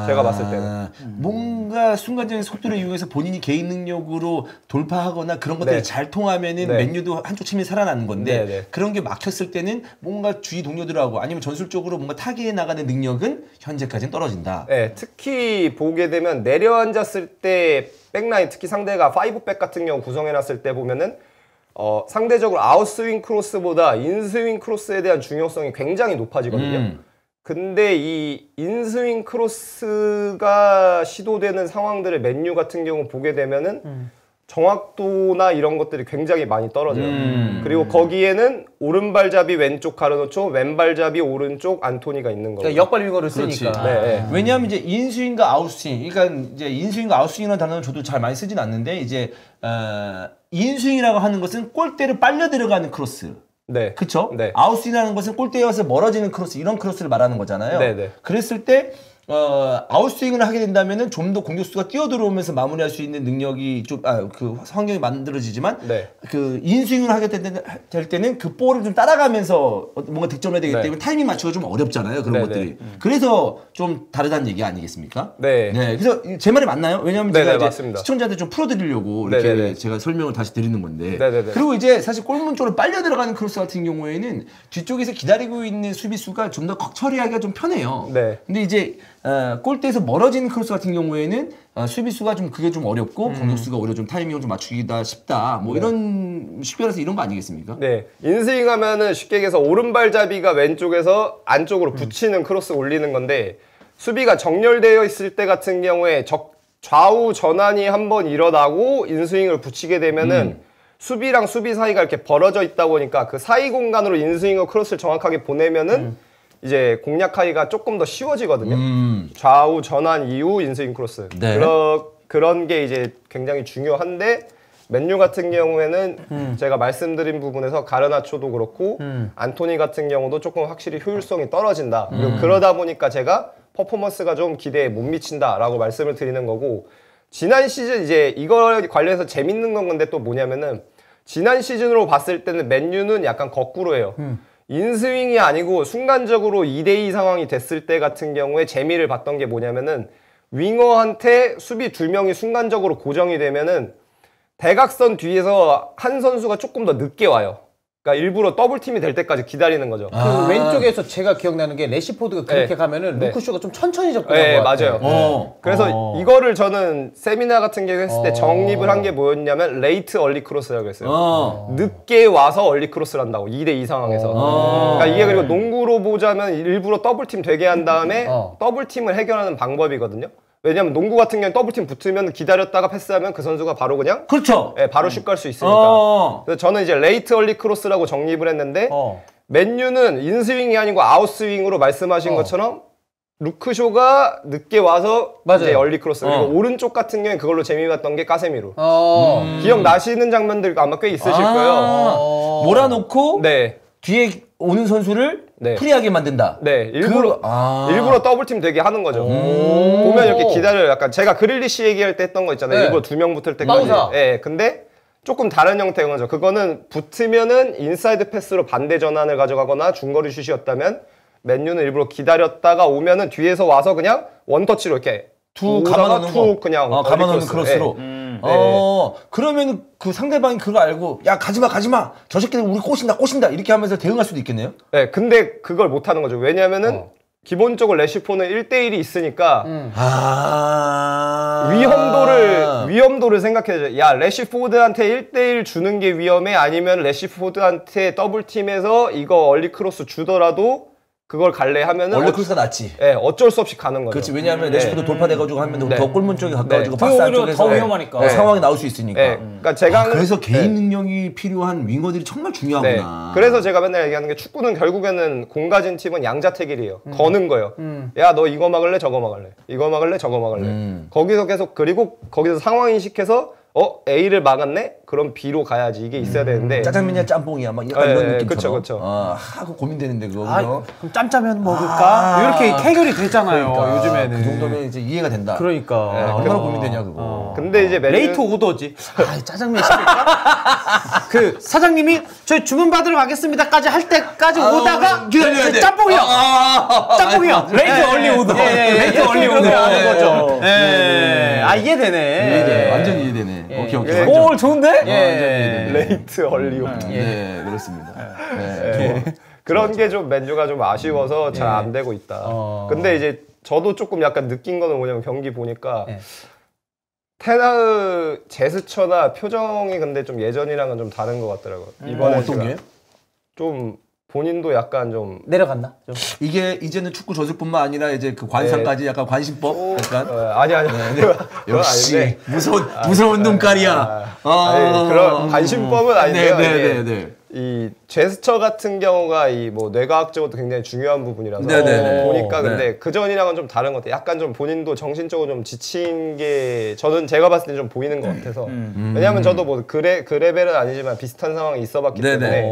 제가 봤을 때는. 뭔가 순간적인 속도를 이용해서 본인이 개인 능력으로 돌파하거나 그런 것들이 잘 통하면은 맨유도 한쪽 팀이 살아나는 건데 그런 게 막혔을 때는 뭔가 주위 동료들하고 아니면 전술적으로 뭔가 타개해 나가는 능력은 현재까지는 떨어진다. 특히 보게 되면 내려앉았을 때 백라인, 특히 상대가 5백 같은 경우 구성해놨을 때 보면은 상대적으로 아웃스윙 크로스보다 인스윙 크로스에 대한 중요성이 굉장히 높아지거든요. 근데 이 인스윙 크로스가 시도되는 상황들을 맨유 같은 경우 보게 되면은 정확도나 이런 것들이 굉장히 많이 떨어져요. 그리고 거기에는 오른발잡이 왼쪽 가르나초, 왼발잡이 오른쪽 안토니가 있는 거예요. 그러니까 역발 윙어를 쓰니까. 왜냐하면 이제 인스윙과 아웃스윙, 그러니까 이제 인스윙과 아웃스윙이라는 단어는 저도 잘 많이 쓰진 않는데 이제 인스윙이라고 하는 것은 골대를 빨려 들어가는 크로스. 그쵸? 아웃스윙이라는 것은 골대에 와서 멀어지는 크로스, 이런 크로스를 말하는 거잖아요. 그랬을 때 아웃스윙을 하게 된다면은 좀 더 공격수가 뛰어들어오면서 마무리할 수 있는 능력이 좀 그 환경이 만들어지지만 그 인스윙을 하게 될 때는 그 볼을 좀 따라가면서 뭔가 득점해야 되기 때문에 타이밍 맞추기가 좀 어렵잖아요. 그런 것들이. 그래서 좀 다르다는 얘기 아니겠습니까? 그래서 제 말이 맞나요? 왜냐하면 제가 이제 시청자한테 좀 풀어드리려고 이렇게 제가 설명을 다시 드리는 건데. 그리고 이제 사실 골문 쪽으로 빨려 들어가는 크로스 같은 경우에는 뒤쪽에서 기다리고 있는 수비수가 좀 더 처리하기가 좀 편해요. 근데 이제 골대에서 멀어지는 크로스 같은 경우에는 수비수가 좀 그게 좀 어렵고 공격수가 오히려 좀 타이밍을 좀 맞추기가 쉽다. 뭐 이런 쉽게 말해서 이런 거 아니겠습니까? 인스윙 하면은 쉽게 얘기해서 오른발잡이가 왼쪽에서 안쪽으로 붙이는 크로스 올리는 건데 수비가 정렬되어 있을 때 같은 경우에 좌우 전환이 한번 일어나고 인스윙을 붙이게 되면은 수비랑 수비 사이가 이렇게 벌어져 있다 보니까 그 사이 공간으로 인스윙과 크로스를 정확하게 보내면은 이제 공략하기가 조금 더 쉬워지거든요. 좌우 전환 이후 인스윙 크로스. 그런 게 이제 굉장히 중요한데 맨유 같은 경우에는 제가 말씀드린 부분에서 가르나초도 그렇고 안토니 같은 경우도 조금 확실히 효율성이 떨어진다. 그리고 그러다 보니까 제가 퍼포먼스가 좀 기대에 못 미친다라고 말씀을 드리는 거고, 지난 시즌 이제 이걸 관련해서 재밌는 건 근데 또 뭐냐면은 지난 시즌으로 봤을 때는 맨유는 약간 거꾸로예요. 인스윙이 아니고 순간적으로 2대2 상황이 됐을 때 같은 경우에 재미를 봤던 게 뭐냐면은 윙어한테 수비 2명이 순간적으로 고정이 되면은 대각선 뒤에서 한 선수가 조금 더 늦게 와요. 그러니까 일부러 더블팀이 될 때까지 기다리는 거죠. 그 왼쪽에서 제가 기억나는 게 레시포드가 그렇게 가면은 루크쇼가 좀 천천히 접근한 네, 것 같아요. 맞아요. 그래서 이거를 저는 세미나 같은 경우 했을 때 정립을 한 게 뭐였냐면 레이트 얼리 크로스라고 했어요. 늦게 와서 얼리 크로스를 한다고 2대2 상황에서. 그러니까 이게 그리고 농구로 보자면 일부러 더블팀 되게 한 다음에 더블팀을 해결하는 방법이거든요. 왜냐면 농구 같은 경우는 더블팀 붙으면 기다렸다가 패스하면 그 선수가 바로 그냥 그렇죠. 네, 바로 슛 갈 수 있으니까. 그래서 저는 이제 레이트 얼리 크로스라고 정립을 했는데 맨유는 인스윙이 아니고 아웃스윙으로 말씀하신 것처럼 루크쇼가 늦게 와서 이제 얼리 크로스. 그리고 오른쪽 같은 경우에 그걸로 재미봤던 게 까세미로. 기억나시는 장면들 아마 꽤 있으실 거예요. 몰아놓고 네. 뒤에 오는 선수를 네. 프리하게 만든다. 네, 일부러 더블팀 되게 하는 거죠. 보면 이렇게 기다려요. 약간 제가 그릴리시 얘기할 때 했던 거 있잖아요. 일부러 2명 붙을 때까지. 네, 근데 조금 다른 형태인 거죠. 그거는 붙으면은 인사이드 패스로 반대 전환을 가져가거나 중거리 슛이었다면 맨유는 일부러 기다렸다가 오면은 뒤에서 와서 그냥 원터치로 이렇게 툭 감아놓는 거. 그냥 감아놓는 크로스로. 네. 그러면 그 상대방이 그거 알고 야 가지마 저 새끼들 우리 꼬신다 이렇게 하면서 대응할 수도 있겠네요. 네, 근데 그걸 못 하는 거죠. 왜냐면은 기본적으로 레시포는 1대1이 있으니까 위험도를 생각해야죠. 야, 레시포드한테 1대1 주는 게 위험해? 아니면 레시포드한테 더블팀에서 이거 얼리 크로스 주더라도 그걸 갈래 하면은 원래 크로스가 낫지. 네, 어쩔 수 없이 가는 거죠. 그렇지. 왜냐하면 레시포드 돌파돼가지고 하면 더 골문 쪽에 가까워지고 네. 박스 안쪽에서 더 위험하니까. 상황이 나올 수 있으니까. 네. 그러니까 제가 그래서 개인 능력이 필요한 윙어들이 정말 중요하구나. 그래서 제가 맨날 얘기하는 게 축구는 결국에는 공 가진 팀은 양자택일이에요. 거는 거예요. 야, 너 이거 막을래? 저거 막을래? 이거 막을래? 저거 막을래? 거기서 계속 그리고 거기서 상황 인식해서 A를 막았네? 그럼 B로 가야지. 이게 있어야 되는데. 짜장면이야 짬뽕이야 막 약간 이런 느낌처럼. 그쵸. 하고 고민되는데 그거. 그럼 짬짜면 먹을까? 이렇게 해결이 되잖아요. 요즘에는. 그 정도면 이제 이해가 된다. 그러니까. 얼마나 고민되냐 그거. 근데 이제 레이트 오더지. 짜장면 시킬까? 그 사장님이 저희 주문 받으러 가겠습니다까지 할 때까지 오다가 기다려야 돼. 짬뽕이요. 짬뽕이요. 레이트 얼리 오더. 레이트 얼리 오더 하는 거죠. 이해되네. 네, 완전 이해되네. 오케이. 오, 좋은데? 레이트 얼리 오더. 네, 그렇습니다. 그런 게 좀 맨유가 좀 아쉬워서 잘 안 되고 있다. 근데 이제 저도 조금 약간 느낀 거는 뭐냐면 경기 보니까 테나의 제스처나 표정이 근데 좀 예전이랑은 좀 다른 것 같더라고요. 이번에 어떤 게? 좀 본인도 약간 좀 내려갔나? 좀. 이게 이제는 축구 저술뿐만 아니라 이제 그 관상까지 약간 관심법 약간 아니 역시 무서운 눈깔이야. 아니, 그런 관심법은 아닌데요. 네. 이 제스처 같은 경우가 이 뭐 뇌과학적으로 굉장히 중요한 부분이라서 보니까 근데 그 전이랑은 좀 다른 것 같아요. 약간 좀 본인도 정신적으로 좀 지친 게 저는 제가 봤을 때 좀 보이는 것 같아서 왜냐하면 저도 뭐 그 레벨은 아니지만 비슷한 상황이 있어봤기 때문에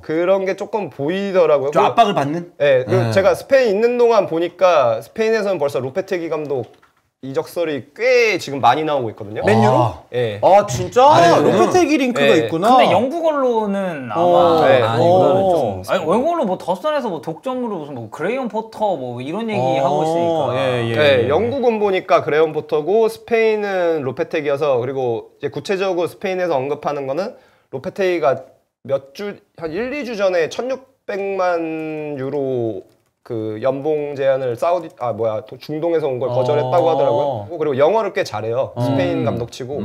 그런 게 조금 보이더라고요. 좀 압박을 받는? 네. 그리고 제가 스페인 있는 동안 보니까 스페인에서는 벌써 로페테기 감독 이적설이 꽤 지금 많이 나오고 있거든요. 맨유로? 예. 진짜? 로페테기 링크가 있구나. 근데 영국 언론은 아마 이거는 좀 영국 언론 뭐 더선에서 뭐 독점으로 무슨 뭐 그레이엄 포터 뭐 이런 얘기 하고 있으니까. 네, 영국은 보니까 그레이엄 포터고 스페인은 로페테기여서 그리고 이제 구체적으로 스페인에서 언급하는 거는 로페테기가 한 1, 2주 전에 1,600만 유로 그 연봉 제한을 중동에서 온 걸 거절했다고 하더라고요. 그리고 영어를 꽤 잘해요. 스페인 감독치고.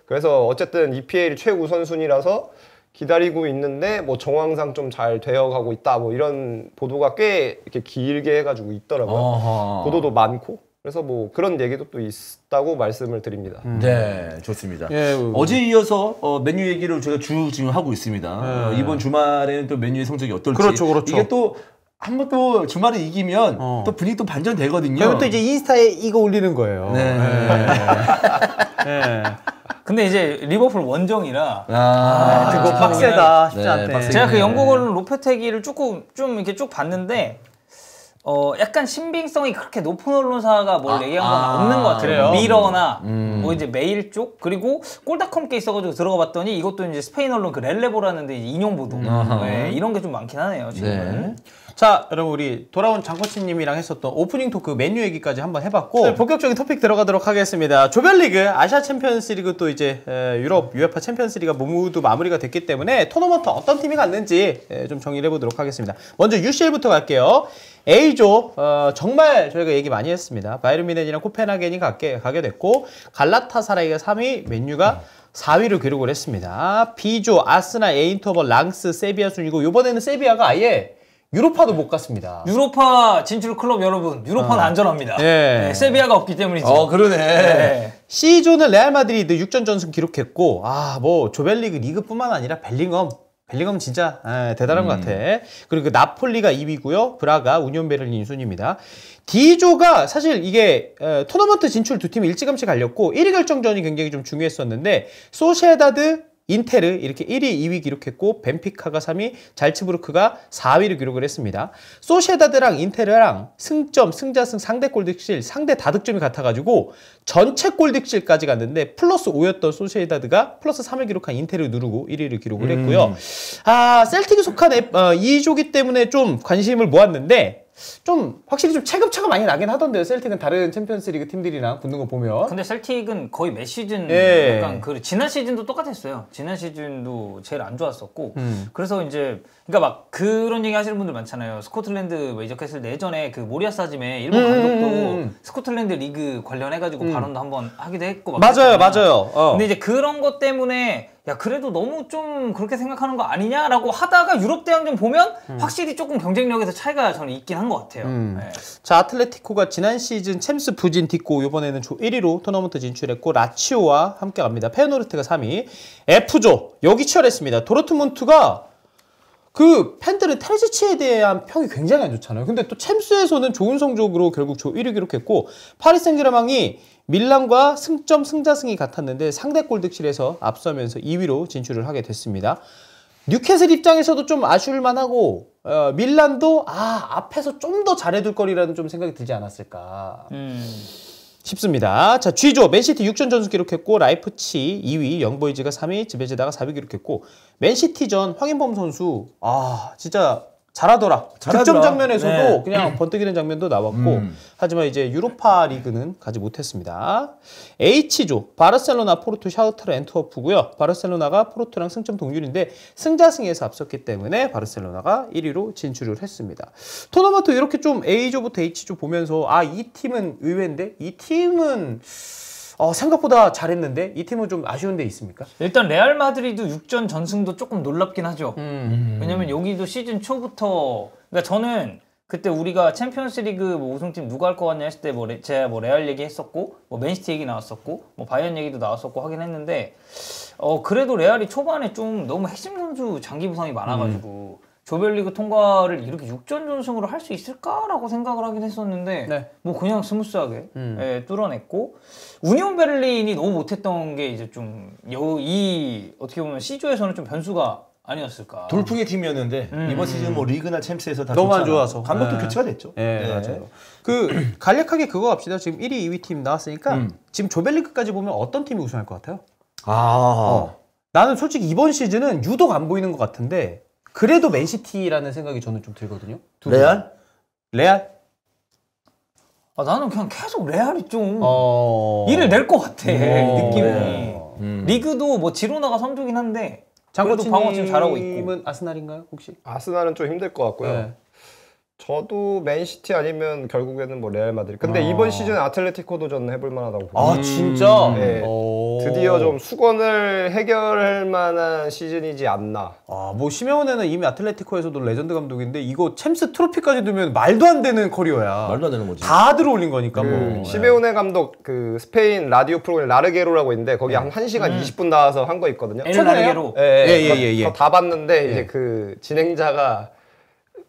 그래서 어쨌든 EPL 최우선 순위라서 기다리고 있는데 뭐 정황상 좀 잘 되어가고 있다. 뭐 이런 보도가 꽤 이렇게 길게 해가지고 있더라고요. 보도도 많고. 그래서 뭐 그런 얘기도 또 있다고 말씀을 드립니다. 네, 좋습니다. 예, 어제 이어서 맨유 얘기를 제가 지금 하고 있습니다. 이번 주말에는 또 맨유의 성적이 어떨지. 그렇죠. 이게 또 한 번 또 주말에 이기면 또 분위기 또 반전되거든요. 그러면 또 이제 인스타에 이거 올리는 거예요. 근데 이제 리버풀 원정이라 그거 빡세다. 쉽지 않대. 제가 그 영국 언론 로페테기를 좀 이렇게 쭉 봤는데 약간 신빙성이 그렇게 높은 언론사가 뭘 얘기한 건 없는 것 같아요. 미러나 뭐 이제 메일 쪽 그리고 꼴닷컴 게 있어가지고 들어가 봤더니 이것도 이제 스페인 언론 그 렐레보라는 데 인용 보도 네, 이런 게 좀 많긴 하네요. 지금. 자, 여러분 우리 돌아온 장코치님이랑 했었던 오프닝 토크 메뉴 얘기까지 한번 해봤고 본격적인 토픽 들어가도록 하겠습니다. 조별리그, 아시아 챔피언스리그 또 이제 유럽 UEFA 챔피언스리가 모두 마무리가 됐기 때문에 토너먼트 어떤 팀이 갔는지 좀 정리를 해보도록 하겠습니다. 먼저 UCL부터 갈게요. A조 정말 저희가 얘기 많이 했습니다. 바이에른 뮌헨이랑 코펜하겐이 가게 됐고 갈라타사라이가 3위, 맨유가 4위를 기록을 했습니다. B조 아스날, 에인터벌, 랑스, 세비야 순이고 이번에는 세비야가 아예 유로파도 못 갔습니다. 유로파 진출 클럽 여러분, 유로파는 안전합니다. 네, 세비야가 없기 때문이죠. 그러네. 네. C조는 레알 마드리드 6전 전승 기록했고 뭐 조별리그 리그뿐만 아니라 벨링엄 진짜 대단한 것 같아. 그리고 그 나폴리가 2위고요. 브라가, 우니온 베를린 순입니다. D조가 사실 이게 토너먼트 진출 두 팀이 일찌감치 갈렸고 1위 결정전이 굉장히 좀 중요했었는데 소시에다드, 인테르 이렇게 1위, 2위 기록했고 벤피카가 3위, 잘츠부르크가 4위를 기록을 했습니다. 소시에다드랑 인테르랑 승점, 승자승, 상대 골득실, 상대 다득점이 같아가지고 전체 골득실까지 갔는데 플러스 5였던 소시에다드가 플러스 3을 기록한 인테르 누르고 1위를 기록을 했고요. 셀틱이 속한 2조기 때문에 좀 관심을 모았는데 좀 확실히 좀 체급차가 많이 나긴 하던데요. 셀틱은 다른 챔피언스리그 팀들이랑 붙는 거 보면. 근데 셀틱은 거의 매 시즌 약간 지난 시즌도 똑같았어요. 지난 시즌도 제일 안 좋았었고 그래서 이제 그러니까 막 그런 얘기 하시는 분들 많잖아요. 스코틀랜드 이적했을 때 예전에 그 모리아스 하짐의 일본 감독도 스코틀랜드 리그 관련해가지고 발언도 한번 하기도 했고 막 맞아요. 근데 이제 그런 것 때문에 야 그래도 너무 좀 그렇게 생각하는 거 아니냐라고 하다가 유럽 대항전 보면 확실히 조금 경쟁력에서 차이가 저는 있긴 한 것 같아요. 네. 자, 아틀레티코가 지난 시즌 챔스 부진 딛고 이번에는 조 1위로 토너먼트 진출했고 라치오와 함께 갑니다. 페노르트가 3위. F조 여기 치열했습니다. 도르트문트가 그 팬들은 테르지치에 대한 평이 굉장히 안 좋잖아요. 근데 또 챔스에서는 좋은 성적으로 결국 조 1위 기록했고 파리 생제르맹이 밀란과 승점, 승자승이 같았는데 상대 골득실에서 앞서면서 2위로 진출을 하게 됐습니다. 뉴캐슬 입장에서도 좀 아쉬울 만하고 밀란도 앞에서 좀 더 잘해둘 거리라는 좀 생각이 들지 않았을까 싶습니다. 자, G조 맨시티 6전 전승 기록했고 라이프치 2위, 영보이즈가 3위, 지베제다가 4위 기록했고 맨시티전 황인범 선수 진짜 잘하더라. 득점 장면에서도 그냥 번뜩이는 장면도 나왔고 하지만 이제 유로파 리그는 가지 못했습니다. H조 바르셀로나, 포르투, 샤흐타르, 엔트워프고요. 바르셀로나가 포르투랑 승점 동률인데 승자승에서 앞섰기 때문에 바르셀로나가 1위로 진출을 했습니다. 토너먼트 이렇게 좀 A조부터 H조 보면서 이 팀은 의외인데 이 팀은 생각보다 잘했는데 이 팀은 좀 아쉬운 데 있습니까? 일단 레알 마드리드 6전 전승도 조금 놀랍긴 하죠. 왜냐면 여기도 시즌 초부터 그러니까 저는 그때 우리가 챔피언스리그 우승팀 누가 할 것 같냐 했을 때 제가 레알 얘기했었고 맨시티 얘기 나왔었고 바이언 얘기도 나왔었고 하긴 했는데 그래도 레알이 초반에 좀 너무 핵심 선수 장기 부상이 많아가지고 조별리그 통과를 이렇게 6전 전승으로 할 수 있을까라고 생각을 하긴 했었는데 뭐 그냥 스무스하게 뚫어냈고 우니온 베를린이 너무 못했던 게 이제 좀 어떻게 보면 C조에서는 좀 변수가 아니었을까. 돌풍의 팀이었는데 이번 시즌 리그나 챔스에서 다 너무 안 좋아서 감독도 교체가 됐죠. 맞아요. 간략하게 그거 갑시다. 지금 1위, 2위 팀 나왔으니까 지금 조별리그까지 보면 어떤 팀이 우승할 것 같아요? 나는 솔직히 이번 시즌은 유독 안 보이는 것 같은데 그래도 맨시티라는 생각이 저는 좀 들거든요. 레알? 나는 그냥 계속 레알이 좀 일을 낼 것 같아. 느낌이. 리그도 지로나가 선두긴 한데 그래도 방어 지금 잘하고 있고. 아스날인가요 혹시? 아스날은 좀 힘들 것 같고요. 저도 맨시티 아니면 결국에는 레알 마드리드. 근데 이번 시즌 아틀레티코도 저는 해볼 만하다고 봅니다. 진짜? 네. 드디어 좀 수건을 해결할 만한 시즌이지 않나. 시메오네는 이미 아틀레티코에서도 레전드 감독인데 이거 챔스 트로피까지 두면 말도 안 되는 커리어야. 말도 안 되는 거지. 다 들어올린 거니까 시메오네 감독 그 스페인 라디오 프로그램 라르게로라고 있는데 거기 한 1시간 20분 나와서 한 거 있거든요. 라르게로. 예. 다 봤는데 이제 그 진행자가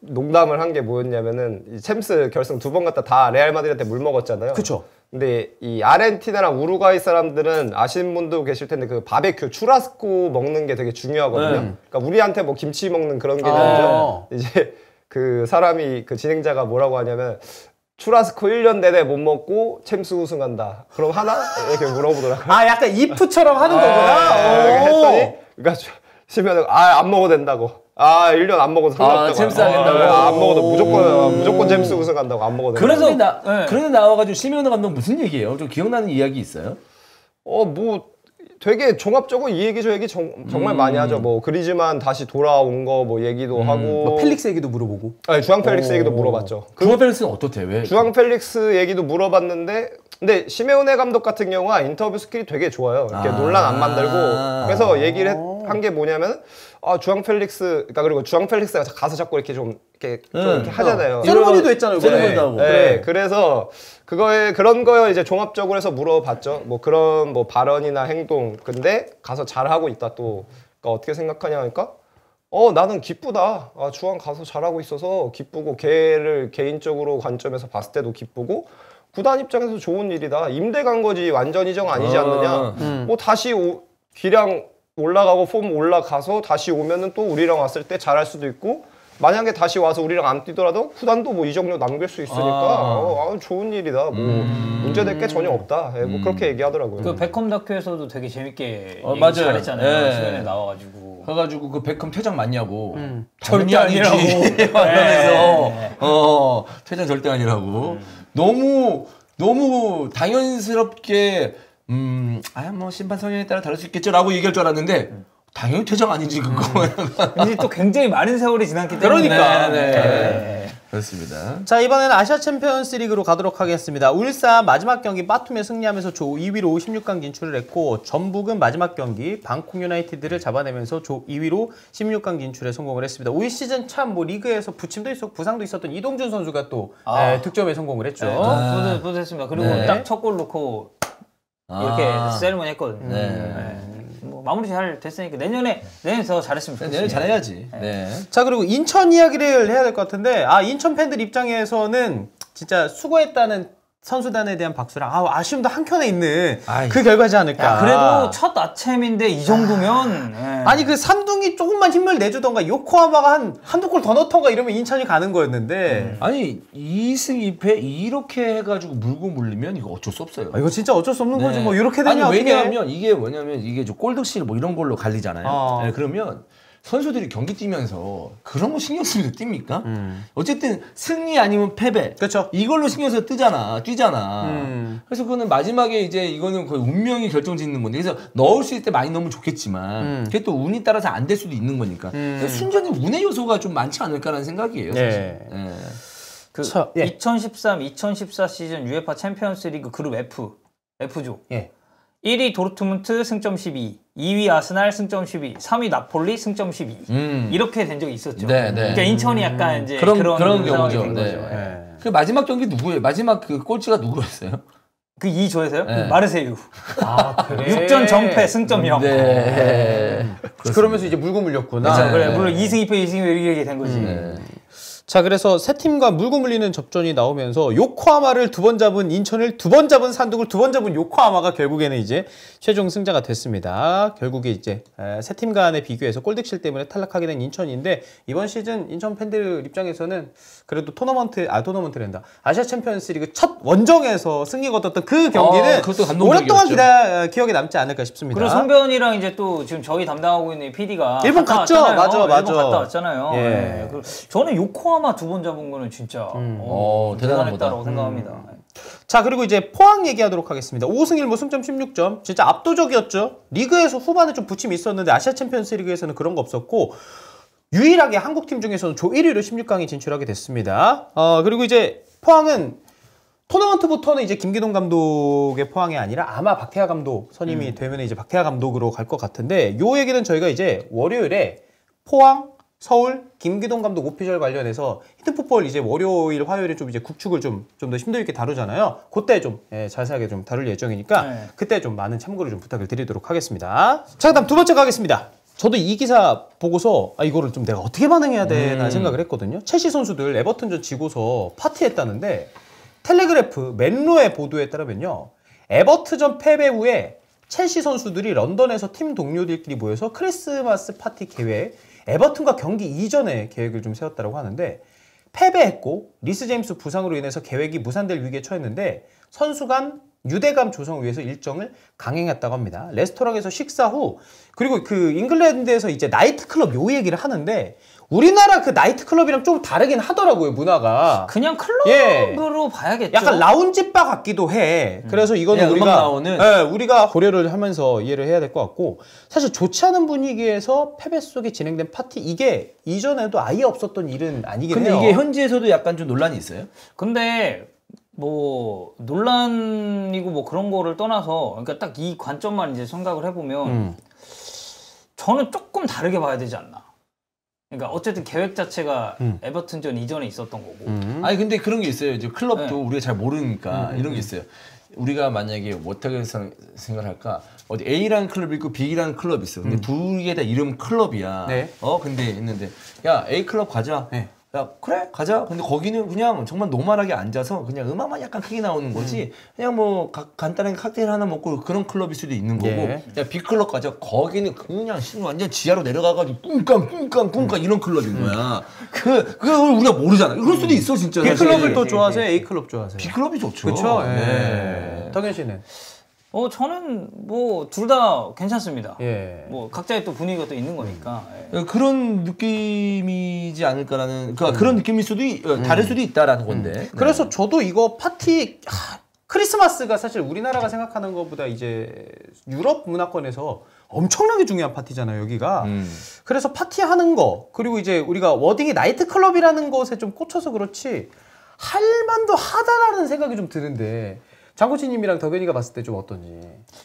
농담을 한 게 뭐였냐면은 이 챔스 결승 2번 갔다 다 레알 마드리드한테 물 먹었잖아요. 그쵸. 근데 이 아르헨티나랑 우루과이 사람들은 아시는 분도 계실 텐데 그 바베큐 추라스코 먹는 게 되게 중요하거든요. 그러니까 우리한테 김치 먹는 그런 개념이죠. 이제 그 사람이 그 진행자가 뭐라고 하냐면 추라스코 1년 내내 못 먹고 챔스 우승한다. 그럼 하나? 이렇게 물어보더라고요. 아 약간 이프처럼 하는 거구나. 이렇게 했더니 그러니까 시면은 안 먹어도 된다고. 1년 안 먹어도 상관없다고. 챔스 하겠다고. 안 먹어도 무조건 챔스 우승한다고. 안 먹어도 된다고. 그런데 나와가지고 심현우 감독 무슨 얘기예요? 좀 기억나는 이야기 있어요? 뭐 되게 종합적으로 이 얘기 저 얘기 정말 많이 하죠. 뭐 그리즈만 다시 돌아온 거 뭐 얘기도 하고. 뭐 펠릭스 얘기도 물어보고. 아니, 주앙 펠릭스 얘기도 물어봤죠. 주앙 펠릭스는 어떻대? 왜? 주앙 펠릭스 얘기도 물어봤는데 근데 시메오네 감독 같은 경우가 인터뷰 스킬이 되게 좋아요. 이렇게 논란 안 만들고. 그래서 얘기를 한 게 뭐냐면 주앙 펠릭스 그러니까 그리고 주앙 펠릭스가 가서 자꾸 이렇게 좀 이렇게 하잖아요. 세레머니도 했잖아요. 세레머니도 하고. 네, 그래서 그런 거 이제 종합적으로 해서 물어봤죠. 뭐 그런 뭐 발언이나 행동. 근데 가서 잘하고 있다 또. 그러니까 어떻게 생각하냐 하니까 나는 기쁘다. 주앙 가서 잘하고 있어서 기쁘고 걔를 개인적으로 관점에서 봤을 때도 기쁘고 구단 입장에서 좋은 일이다. 임대 간 거지 완전 이적 아니지 않느냐. 뭐 다시 기량 올라가고 폼 올라가서 다시 오면은 또 우리랑 왔을 때 잘할 수도 있고 만약에 다시 와서 우리랑 안 뛰더라도 구단도 뭐 이적료 남길 수 있으니까 좋은 일이다. 뭐 문제될 게 전혀 없다. 뭐 그렇게 얘기하더라고요. 그 베컴 다큐에서도 되게 재밌게 얘기 맞아요. 잘했잖아요. 수련회 나와가지고. 가가지고 그 베컴 퇴장 맞냐고. 절대 아니라고. 말하면서 퇴장 절대 아니라고. 너무 당연스럽게 뭐 심판 성향에 따라 다를 수 있겠죠라고 얘기할 줄 알았는데 당연히 퇴장 아니지 그거. 이제 또 굉장히 많은 세월이 지났기 때문에. 그러니까. 네. 그렇습니다. 자 이번에는 아시아 챔피언스 리그로 가도록 하겠습니다. 울산 마지막 경기 빠툼에 승리하면서 조 2위로 16강 진출을 했고 전북은 마지막 경기 방콕 유나이티드를 잡아내면서 조 2위로 16강 진출에 성공을 했습니다. 올 시즌 참 뭐 리그에서 부침도 있었고 부상도 있었던 이동준 선수가 또 득점에 성공을 했죠. 뿌듯했습니다. 그리고 딱 첫 골 넣고 이렇게 세레머니 했거든요. 뭐 마무리 잘 됐으니까 내년에 더 잘했으면 좋겠어요. 내년에 잘해야지. 네. 자 그리고 인천 이야기를 해야 될 것 같은데 인천 팬들 입장에서는 진짜 수고했다는 선수단에 대한 박수랑 아쉬움도 한켠에 있는 그 결과지 않을까. 그래도 첫 아챔인데 이 정도면 아니 그 삼둥이 조금만 힘을 내주던가 요코하마가 한두 골 더 넣던가 이러면 인천이 가는 거였는데 아니 2승 2패 이렇게 해가지고 물고 물리면 이거 어쩔 수 없어요. 이거 진짜 어쩔 수 없는 거지 뭐 이렇게 되면 아니 왜냐하면 이게 좀 골득실 뭐 이런 걸로 갈리잖아요. 네, 그러면 선수들이 경기 뛰면서 그런 거 신경 쓰면서 뜁니까? 어쨌든 승리 아니면 패배. 그렇죠. 이걸로 신경 써서 뛰잖아. 그래서 그거는 마지막에 이제 이거는 거의 운명이 결정짓는 건데 그래서 넣을 수 있을 때 많이 넣으면 좋겠지만 그게 또 운이 따라서 안 될 수도 있는 거니까 순전히 운의 요소가 좀 많지 않을까라는 생각이에요. 사실. 네. 2013-2014 시즌 UEFA 챔피언스 리그 그룹 F조. 1위 도르트문트 승점 12, 2위 아스날 승점 12, 3위 나폴리 승점 12 이렇게 된 적이 있었죠. 그러니까 인천이 약간 이제 그런 경우죠. 된 거죠. 그 마지막 경기 누구예요? 마지막 그 꼴찌가 누구였어요? 그 2조에서요? 마르세유. 그래? 6전 정패 승점 0. 그러면서 이제 물고 물렸구나. 그래, 물론 2승 2패 2승 2패 이렇게 된 거지. 자 그래서 세 팀과 물고 물리는 접전이 나오면서 요코하마를 2번 잡은 인천을 2번 잡은 산둥을 2번 잡은 요코하마가 결국에는 이제 최종 승자가 됐습니다. 결국에 이제 세 팀 간의 비교에서 골득실 때문에 탈락하게 된 인천인데 이번 시즌 인천 팬들 입장에서는 그래도 토너먼트랜다. 아시아 챔피언스 리그 첫 원정에서 승리 거뒀던 그 경기는 오랫동안 기억에 남지 않을까 싶습니다. 그리고 성변이랑 이제 또 지금 저희 담당하고 있는 PD가 일본 갔죠. 맞아. 일본 갔다 왔잖아요. 저는 요코하마 2번 잡은 거는 진짜 대단했다고 생각합니다. 자 그리고 이제 포항 얘기하도록 하겠습니다. 5승 1무 승점 16점 진짜 압도적이었죠. 리그에서 후반에 좀 부침이 있었는데 아시아 챔피언스 리그에서는 그런 거 없었고 유일하게 한국팀 중에서는 조 1위로 16강에 진출하게 됐습니다. 그리고 이제 포항은 토너먼트부터는 이제 김기동 감독의 포항이 아니라 아마 박태하 감독 선임이 되면 이제 박태하 감독으로 갈 것 같은데 요 얘기는 저희가 이제 월요일에 포항 서울 김기동 감독 오피셜 관련해서 히트풋볼 이제 월요일 화요일에 좀 이제 국축을 좀 더 심도 있게 다루잖아요. 그때 좀 자세하게 좀 다룰 예정이니까 그때 좀 많은 참고를 좀 부탁을 드리도록 하겠습니다. 자 그다음 두 번째 가겠습니다. 저도 이 기사 보고서 이거를 좀 내가 어떻게 반응해야 되나 생각을 했거든요. 첼시 선수들 에버튼전 지고서 파티했다는데 텔레그래프 맨로의 보도에 따르면요. 에버튼전 패배 후에 첼시 선수들이 런던에서 팀 동료들끼리 모여서 크리스마스 파티 계획 에버튼과 경기 이전에 계획을 좀 세웠다고 하는데 패배했고 리스 제임스 부상으로 인해서 계획이 무산될 위기에 처했는데 선수 간 유대감 조성을 위해서 일정을 강행했다고 합니다. 레스토랑에서 식사 후 그리고 그 잉글랜드에서 이제 나이트클럽 요 얘기를 하는데 우리나라 그 나이트클럽이랑 좀 다르긴 하더라고요, 문화가. 그냥 클럽으로 봐야겠죠. 약간 라운지바 같기도 해. 그래서 이거는 우리가 고려를 하면서 이해를 해야 될 것 같고 사실 좋지 않은 분위기에서 패배 속에 진행된 파티 이게 이전에도 아예 없었던 일은 아니긴 해요. 근데 이게 현지에서도 약간 좀 논란이 있어요? 근데 뭐 논란이고 뭐 그런 거를 떠나서 그러니까 딱 이 관점만 이제 생각을 해보면 저는 조금 다르게 봐야 되지 않나. 그러니까 어쨌든 계획 자체가 에버튼전 이전에 있었던 거고. 아니 근데 그런 게 있어요. 이제 클럽도 우리가 잘 모르니까 이런 게 있어요. 우리가 만약에 어떻게 생각을 할까? 어디 A라는 클럽이 있고 B라는 클럽이 있어. 근데 두 개 다 이름 클럽이야. 네. 근데 있는데 야 A 클럽 가자. 네. 야 그래 가자. 근데 거기는 그냥 정말 노멀하게 앉아서 그냥 음악만 약간 크게 나오는 거지. 그냥 뭐 간단하게 칵테일 하나 먹고 그런 클럽일 수도 있는 거고. 예. 야 B 클럽 가자. 거기는 그냥 완전 지하로 내려가가지고 꿍깡 이런 클럽인 거야. 그걸 우리가 모르잖아. 그럴 수도 있어 진짜. B 클럽을 또 좋아하세요? A 클럽 좋아하세요? B 클럽이 좋죠. 그렇죠. 네. 덕현 씨는? 저는 뭐 둘 다 괜찮습니다. 예. 뭐 각자의 또 분위기가 또 있는 거니까. 예. 그런 느낌이지 않을까라는 그런 느낌일 수도 다를 수도 있다라는 건데. 네. 그래서 저도 이거 파티 크리스마스가 사실 우리나라가 생각하는 것보다 이제 유럽 문화권에서 엄청나게 중요한 파티잖아요, 여기가. 그래서 파티하는 거 그리고 이제 우리가 워딩이 나이트클럽이라는 것에 좀 꽂혀서 그렇지 할 만도 하다라는 생각이 좀 드는데 장코치님이랑 덕현이가 봤을 때 좀 어떤지.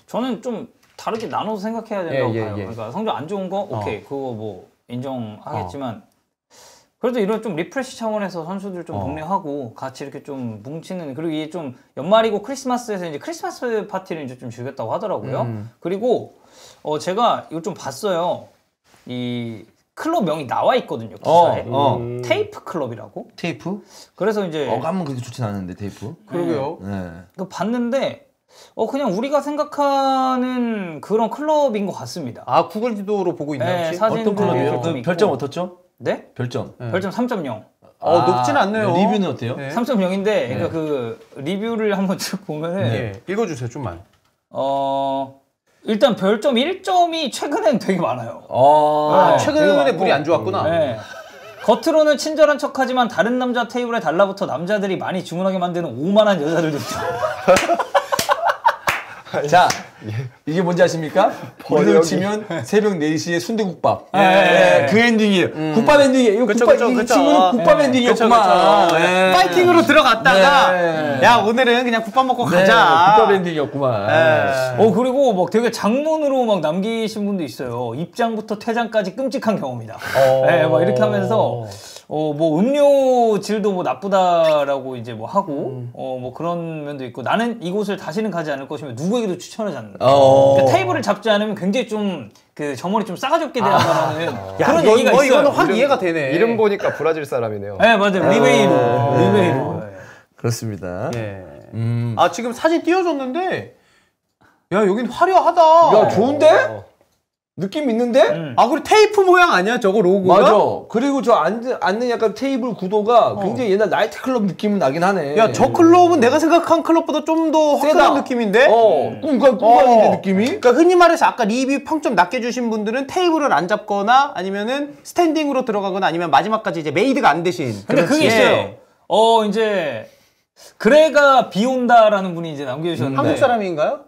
저는 좀 다르게 나눠서 생각해야 된다고 예, 봐요. 예. 그러니까 성적 안 좋은 거 오케이 그거 뭐 인정하겠지만 그래도 이런 좀 리프레시 차원에서 선수들 좀 독려하고 같이 이렇게 좀 뭉치는 그리고 이게 좀 연말이고 크리스마스에서 이제 크리스마스 파티를 이제 좀 즐겼다고 하더라고요. 그리고 제가 이거 좀 봤어요. 이 클럽 명이 나와 있거든요 기사에. 테이프 클럽이라고. 테이프? 그래서 이제 어감은 그렇게 좋진 않은데 테이프. 그러게요. 네. 그 봤는데 그냥 우리가 생각하는 그런 클럽인 것 같습니다. 아 구글 지도로 보고 있나요? 네, 혹시? 사진도 어떤 클럽이에요? 좀 그 있고. 별점 어떻죠? 네? 별점. 별점 3.0. 높진 않네요. 리뷰는 어때요? 네. 3.0인데 그러니까 그 리뷰를 한번 쭉 보면은 예. 읽어주세요, 좀만. 일단 별점 1점이 최근엔 되게 많아요. 아, 네, 최근에 되게 물이 안 좋았구나. 네. 겉으로는 친절한 척하지만 다른 남자 테이블에 달라붙어 남자들이 많이 주문하게 만드는 오만한 여자들도 있다. 자, 이게 뭔지 아십니까? 오늘 치면 새벽 4시에 순대국밥. 그 엔딩이에요. 국밥 엔딩이에요. 이거 그쵸, 국밥, 그쵸, 이 그쵸. 친구는 국밥 엔딩이었구만. 네. 파이팅으로 들어갔다가 네. 야 오늘은 그냥 국밥 먹고 네, 가자. 국밥 엔딩이었구만. 그리고 막 되게 장문으로 막 남기신 분도 있어요. 입장부터 퇴장까지 끔찍한 경험이다. 네, 막 이렇게 하면서 뭐 음료 질도 뭐 나쁘다라고 이제 뭐 하고 뭐 그런 면도 있고 나는 이곳을 다시는 가지 않을 것이며 누구에게도 추천하지 않는다. 그러니까 테이블을 잡지 않으면 굉장히 좀 그 저머리 좀 싸가지 없게 대한다는 그런 얘기가 있어요. 이거는 확 이해가 되네. 이름 보니까 브라질 사람이네요. 네 맞아요. 리베이로. 그렇습니다. 예. 아 지금 사진 띄워줬는데 야 여긴 화려하다. 야, 좋은데? 느낌 있는데? 아 그리고 테이프 모양 아니야 저거 로고가? 맞아. 그리고 저 앉는 약간 테이블 구도가 굉장히 옛날 나이트클럽 느낌은 나긴 하네. 야 저 클럽은 내가 생각한 클럽보다 좀 더 화끈한 느낌인데? 꿍꿍꿍꿍인데 느낌이? 그러니까 흔히 말해서 아까 리뷰 평점 낮게 주신 분들은 테이블을 안 잡거나 아니면은 스탠딩으로 들어가거나 아니면 마지막까지 이제 메이드가 안 되신. 근데 그게 있어요. 이제 그래가 비 온다라는 분이 이제 남겨주셨는데 한국 사람인가요?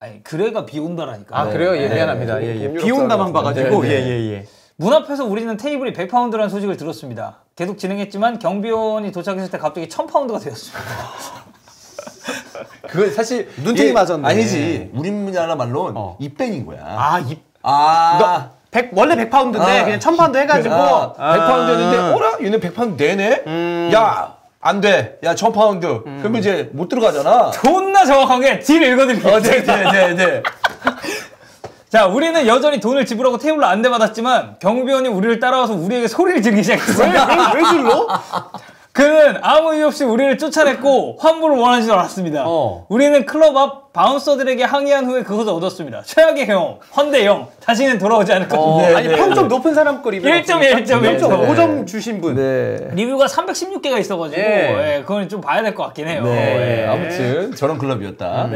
아니 그래가 비 온다라니까. 아 그래요? 예, 미안합니다. 예. 비 온다만 봐가지고 예. 문 앞에서 우리는 테이블이 100파운드라는 소식을 들었습니다. 계속 진행했지만 경비원이 도착했을 때 갑자기 1000파운드가 되었습니다. 그거 사실 눈탱이 맞았네. 아니지. 우리나라 말로는 입뱅인 거야. 원래 100파운드인데 그냥 1000파운드 해가지고 100파운드였는데 어라? 얘는 100파운드 내네? 야 안 돼. 야 1000파운드. 그러면 이제 못 들어가잖아. 존나 정확한 게 뒤를 읽어드릴게요. 네. 자, 우리는 여전히 돈을 지불하고 테이블로 안내받았지만 경비원이 우리를 따라와서 우리에게 소리를 지르기 시작했어요. 왜 질러? 그는 아무 이유 없이 우리를 쫓아냈고 환불을 원하지도 않았습니다. 우리는 클럽 앞 바운서들에게 항의한 후에 그것을 얻었습니다. 최악의 경험, 헌대영, 다시는 돌아오지 않을 것입니다. 아니 평점 높은 사람 거 리뷰 1.5점 주신 분. 리뷰가 316개가 있어가지고 그건 좀 봐야 될 것 같긴 해요. 아무튼 저런 클럽이었다.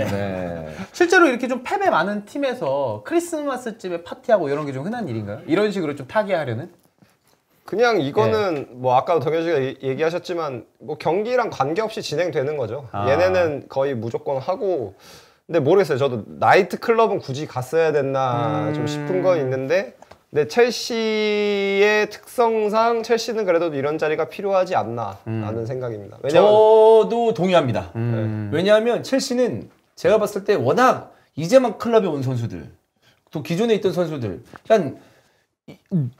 실제로 이렇게 좀 패배 많은 팀에서 크리스마스쯤에 파티하고 이런 게 좀 흔한 일인가요? 이런 식으로 좀 타개하려는? 그냥 이거는 뭐 아까도 덕현 씨가 얘기하셨지만 뭐 경기랑 관계없이 진행되는 거죠. 얘네는 거의 무조건 하고 근데 모르겠어요. 저도 나이트 클럽은 굳이 갔어야 됐나 좀 싶은 건 있는데 근데 첼시의 특성상 첼시는 그래도 이런 자리가 필요하지 않나 라는 생각입니다. 왜냐면 저도 동의합니다. 왜냐하면 첼시는 제가 봤을 때 워낙 이제만 클럽에 온 선수들 또 기존에 있던 선수들 그냥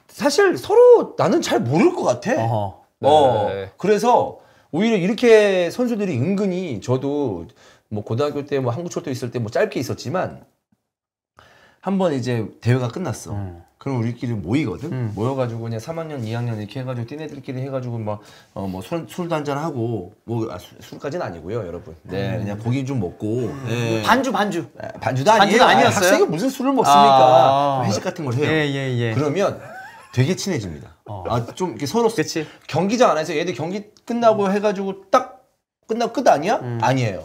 사실 서로 나는 잘 모를 것 같아. 그래서 오히려 이렇게 선수들이 은근히 저도 뭐 고등학교 때 뭐 한국철도 있을 때 뭐 짧게 있었지만 한번 이제 대회가 끝났어. 그럼 우리끼리 모이거든. 모여가지고 그냥 3학년, 2학년 이렇게 해가지고 띠네들끼리 해가지고 막 뭐 술도 한잔 하고 뭐 술까지는 아니고요, 여러분. 네, 그냥 고기 좀 먹고 반주도 반주도 아니었어요. 학생이 무슨 술을 먹습니까? 회식 같은 걸 해요. 그러면 되게 친해집니다. 좀 이렇게 서로 그치. 경기장 안에서 얘들 경기 끝나고 해가지고 딱 끝나고 끝 아니야? 아니에요.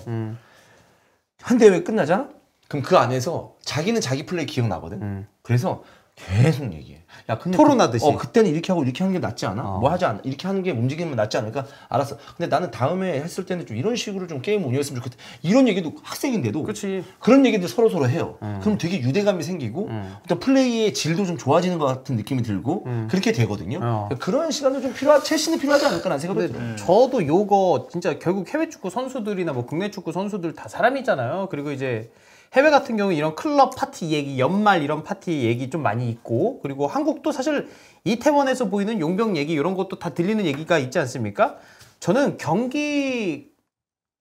한 대회 끝나잖아? 그럼 그 안에서 자기는 자기 플레이 기억나거든? 그래서 계속 얘기해. 야, 근데 토론하듯이. 그때는 이렇게 하고 이렇게 하는 게 낫지 않아? 뭐 하지 않아? 이렇게 하는 게 움직이면 낫지 않을까? 알았어. 근데 나는 다음에 했을 때는 좀 이런 식으로 좀 게임을 운영했으면 좋겠다. 이런 얘기도 학생인데도. 그치. 그런 얘기들 서로 해요. 그럼 되게 유대감이 생기고, 일단 플레이의 질도 좀 좋아지는 것 같은 느낌이 들고, 그렇게 되거든요. 그런 시간도 좀 첼시는 필요하지 않을까라는 생각이 들어요. 저도 요거 진짜 결국 해외 축구 선수들이나 뭐 국내 축구 선수들 다 사람이잖아요. 그리고 이제 해외 같은 경우 이런 클럽 파티 얘기, 연말 이런 파티 얘기 좀 많이 있고 그리고 한국도 사실 이태원에서 보이는 용병 얘기 이런 것도 다 들리는 얘기가 있지 않습니까? 저는 경기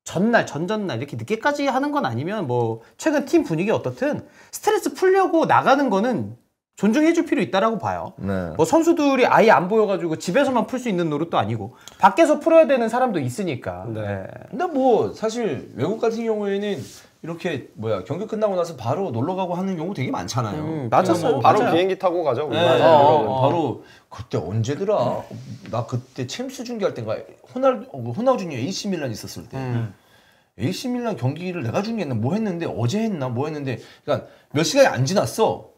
전날, 전전날 이렇게 늦게까지 하는 건 아니면 뭐 최근 팀 분위기 어떻든 스트레스 풀려고 나가는 거는 존중해줄 필요 있다라고 봐요. 뭐 선수들이 아예 안 보여가지고 집에서만 풀 수 있는 노릇도 아니고 밖에서 풀어야 되는 사람도 있으니까. 근데 뭐 사실 외국 같은 경우에는 이렇게 경기 끝나고 나서 바로 놀러 가고 하는 경우 되게 많잖아요. 맞았어요. 뭐 바로 비행기 타고 가죠. 바로 그때 언제더라? 나 그때 챔스 중계할 때인가 호나우두뉴 AC 밀란 있었을 때 AC 밀란 경기를 내가 중계했나 뭐 했는데 어제 했나 뭐 했는데 그러니까 몇 시간이 안 지났어.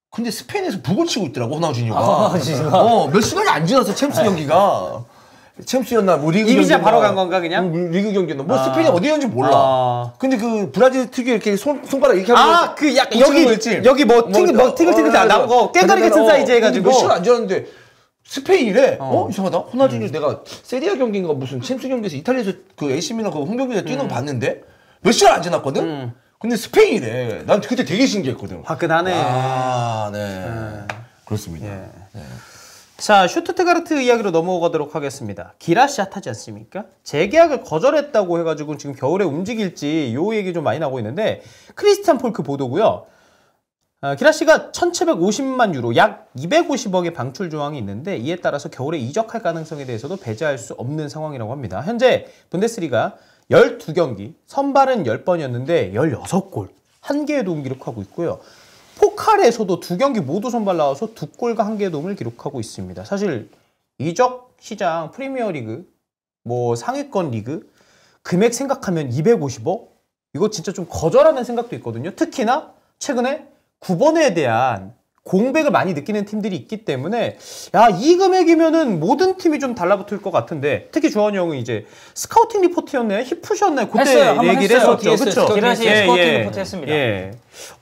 근데 스페인에서 북을 치고 있더라고 호나우두뉴가. 몇 시간이 안 지났어 챔스 경기가. 챔스였나 뭐 리그 이미지가 바로 간 건가 그냥? 리그 경기였나 뭐 스페인이 어디였는지 몰라. 근데 그 브라질 특유의 이렇게 손가락 이렇게 하는 그 약간 여기 뭐 티글티글 나온 거 깨가리 같은 사이즈 해가지고 몇 시간 안 지났는데 스페인이래. 이상하다. 호나우두뉴 내가 세리아 경기인가 무슨 챔스 경기에서 이탈리아에서 그 AC 밀란 그 홈경기에서 뛰는 거 봤는데 몇 시간 안 지났거든. 근데 스페인이래. 난 그때 되게 신기했거든. 화끈하네. 그렇습니다. 자, 슈투트가르트 이야기로 넘어가도록 하겠습니다. 기라시 핫하지 않습니까? 재계약을 거절했다고 해가지고 지금 겨울에 움직일지 요 얘기 좀 많이 나오고 있는데 크리스티안 폴크 보도고요. 기라시가 1750만 유로 약 250억의 방출 조항이 있는데 이에 따라서 겨울에 이적할 가능성에 대해서도 배제할 수 없는 상황이라고 합니다. 현재 분데스리가 12경기, 선발은 10번이었는데 16골, 1개의 도움 기록하고 있고요. 포칼에서도 2경기 모두 선발 나와서 2골과 1개의 도움을 기록하고 있습니다. 사실 이적 시장, 프리미어리그, 뭐 상위권 리그 금액 생각하면 250억? 이거 진짜 좀 거절하는 생각도 있거든요. 특히나 최근에 9번에 대한 공백을 많이 느끼는 팀들이 있기 때문에 야, 이 금액이면은 모든 팀이 좀 달라붙을 것 같은데 특히 주원이 형은 이제 스카우팅 리포트였나요? 히프셨나요? 그때 얘기를 했었죠. 그렇죠? 기라시의 스카우팅 리포트 했습니다.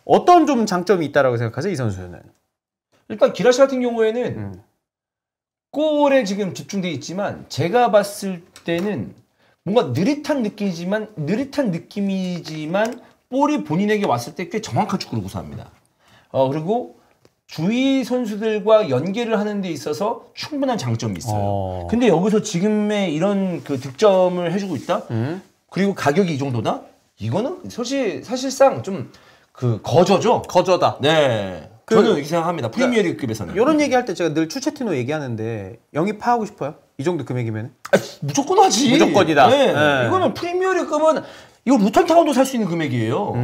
어떤 좀 장점이 있다라고 생각하세요, 이 선수는? 일단 기라시 같은 경우에는 골에 지금 집중돼 있지만 제가 봤을 때는 뭔가 느릿한 느낌이지만 볼이 본인에게 왔을 때 꽤 정확한 축구를 구사합니다. 그리고 주위 선수들과 연계를 하는 데 있어서 충분한 장점이 있어요. 근데 여기서 지금의 이런 그 득점을 해주고 있다? 그리고 가격이 이 정도다? 이거는 사실상 좀 그 거저죠? 거저다. 네. 저는 이렇게 생각합니다. 프리미어리그급에서는. 이런 얘기할 때 제가 늘 추체티노 얘기하는데 영입하고 싶어요? 이 정도 금액이면? 무조건 하지. 무조건이다. 네. 네. 이거는 프리미어리급은 이거 루턴 타운도 살 수 있는 금액이에요.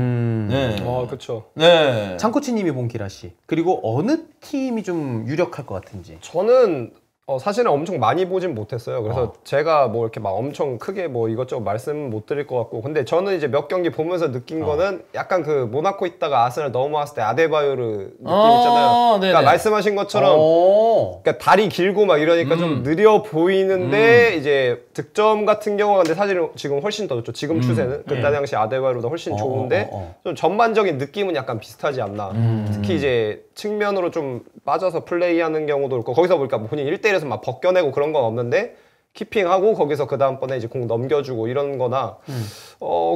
네. 그렇죠. 네. 창코치님이 본 기라 씨. 그리고 어느 팀이 좀 유력할 것 같은지. 저는 사실은 엄청 많이 보진 못했어요. 그래서 제가 뭐 이렇게 막 엄청 크게 뭐 이것저것 말씀 못 드릴 것 같고, 근데 저는 이제 몇 경기 보면서 느낀 거는 약간 그 모나코 있다가 아스날 넘어왔을 때 아데바요르 느낌 있잖아요. 그러니까 말씀하신 것처럼 그러니까 다리 길고 막 이러니까 좀 느려 보이는데 이제 득점 같은 경우가 근데 사실 지금 훨씬 더 좋죠. 지금 추세는 그때 당시 아데바요르보다 훨씬 좋은데 좀 전반적인 느낌은 약간 비슷하지 않나. 특히 이제 측면으로 좀 빠져서 플레이하는 경우도 있고, 거기서 보니까 본인 1대1에서 막 벗겨내고 그런 건 없는데 키핑하고 거기서 그 다음번에 이제 공 넘겨주고 이런 거나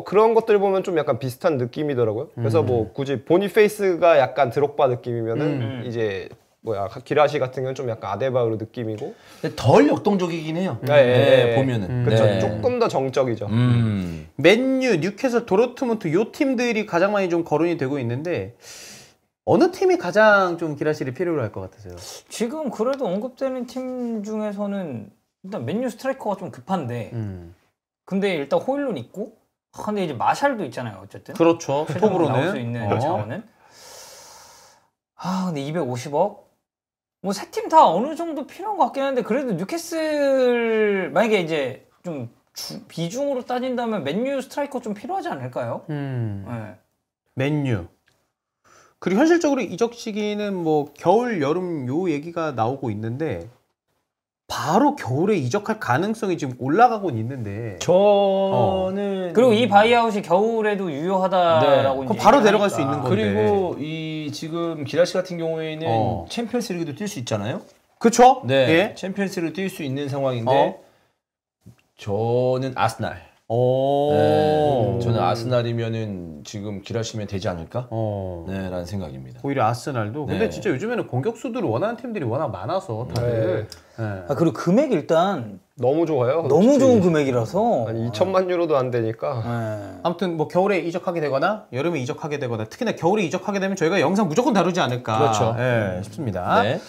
그런 것들 보면 좀 약간 비슷한 느낌이더라고요. 그래서 뭐 굳이 보니페이스가 약간 드록바 느낌이면은 이제 뭐야 기라시 같은 경우는 좀 약간 아데바요르 느낌이고 덜 역동적이긴 해요. 보면은. 그렇죠. 조금 더 정적이죠. 맨유, 뉴캐슬, 도르트문트 요 팀들이 가장 많이 좀 거론이 되고 있는데 어느 팀이 가장 좀 기라 씨를 필요로 할 것 같으세요? 지금 그래도 언급되는 팀 중에서는 일단 맨유 스트라이커가 좀 급한데 근데 일단 호일룬 있고 근데 이제 마샬도 있잖아요. 어쨌든 그렇죠. 톱으로는 나올 수 있는 자원은 근데 250억 뭐 세 팀 다 어느 정도 필요한 것 같긴 한데 그래도 뉴캐슬 만약에 이제 좀 비중으로 따진다면 맨유 스트라이커 좀 필요하지 않을까요? 네. 맨유. 그리고 현실적으로 이적 시기는 뭐 겨울, 여름 요 얘기가 나오고 있는데 바로 겨울에 이적할 가능성이 지금 올라가곤 있는데 저는 그리고 이 바이아웃이 겨울에도 유효하다라고 그럼 바로 내려갈 수 있는 건데. 그리고 이 지금 기라 씨 같은 경우에는 챔피언스 리그도 뛸 수 있잖아요. 그렇죠? 네. 예. 챔피언스 리그 뛸 수 있는 상황인데 저는 아스날. 네, 저는 아스날이면은 지금 기라시면 되지 않을까? 네, 라는 생각입니다. 오히려 아스날도. 근데 진짜 요즘에는 공격수들을 원하는 팀들이 워낙 많아서 다들. 그리고 금액 일단 너무 좋아요. 너무 좋은 금액이라서 한 2천만 유로도 안 되니까. 아무튼 뭐 겨울에 이적하게 되거나 여름에 이적하게 되거나 특히나 겨울에 이적하게 되면 저희가 영상 무조건 다루지 않을까 그렇죠. 싶습니다. 네.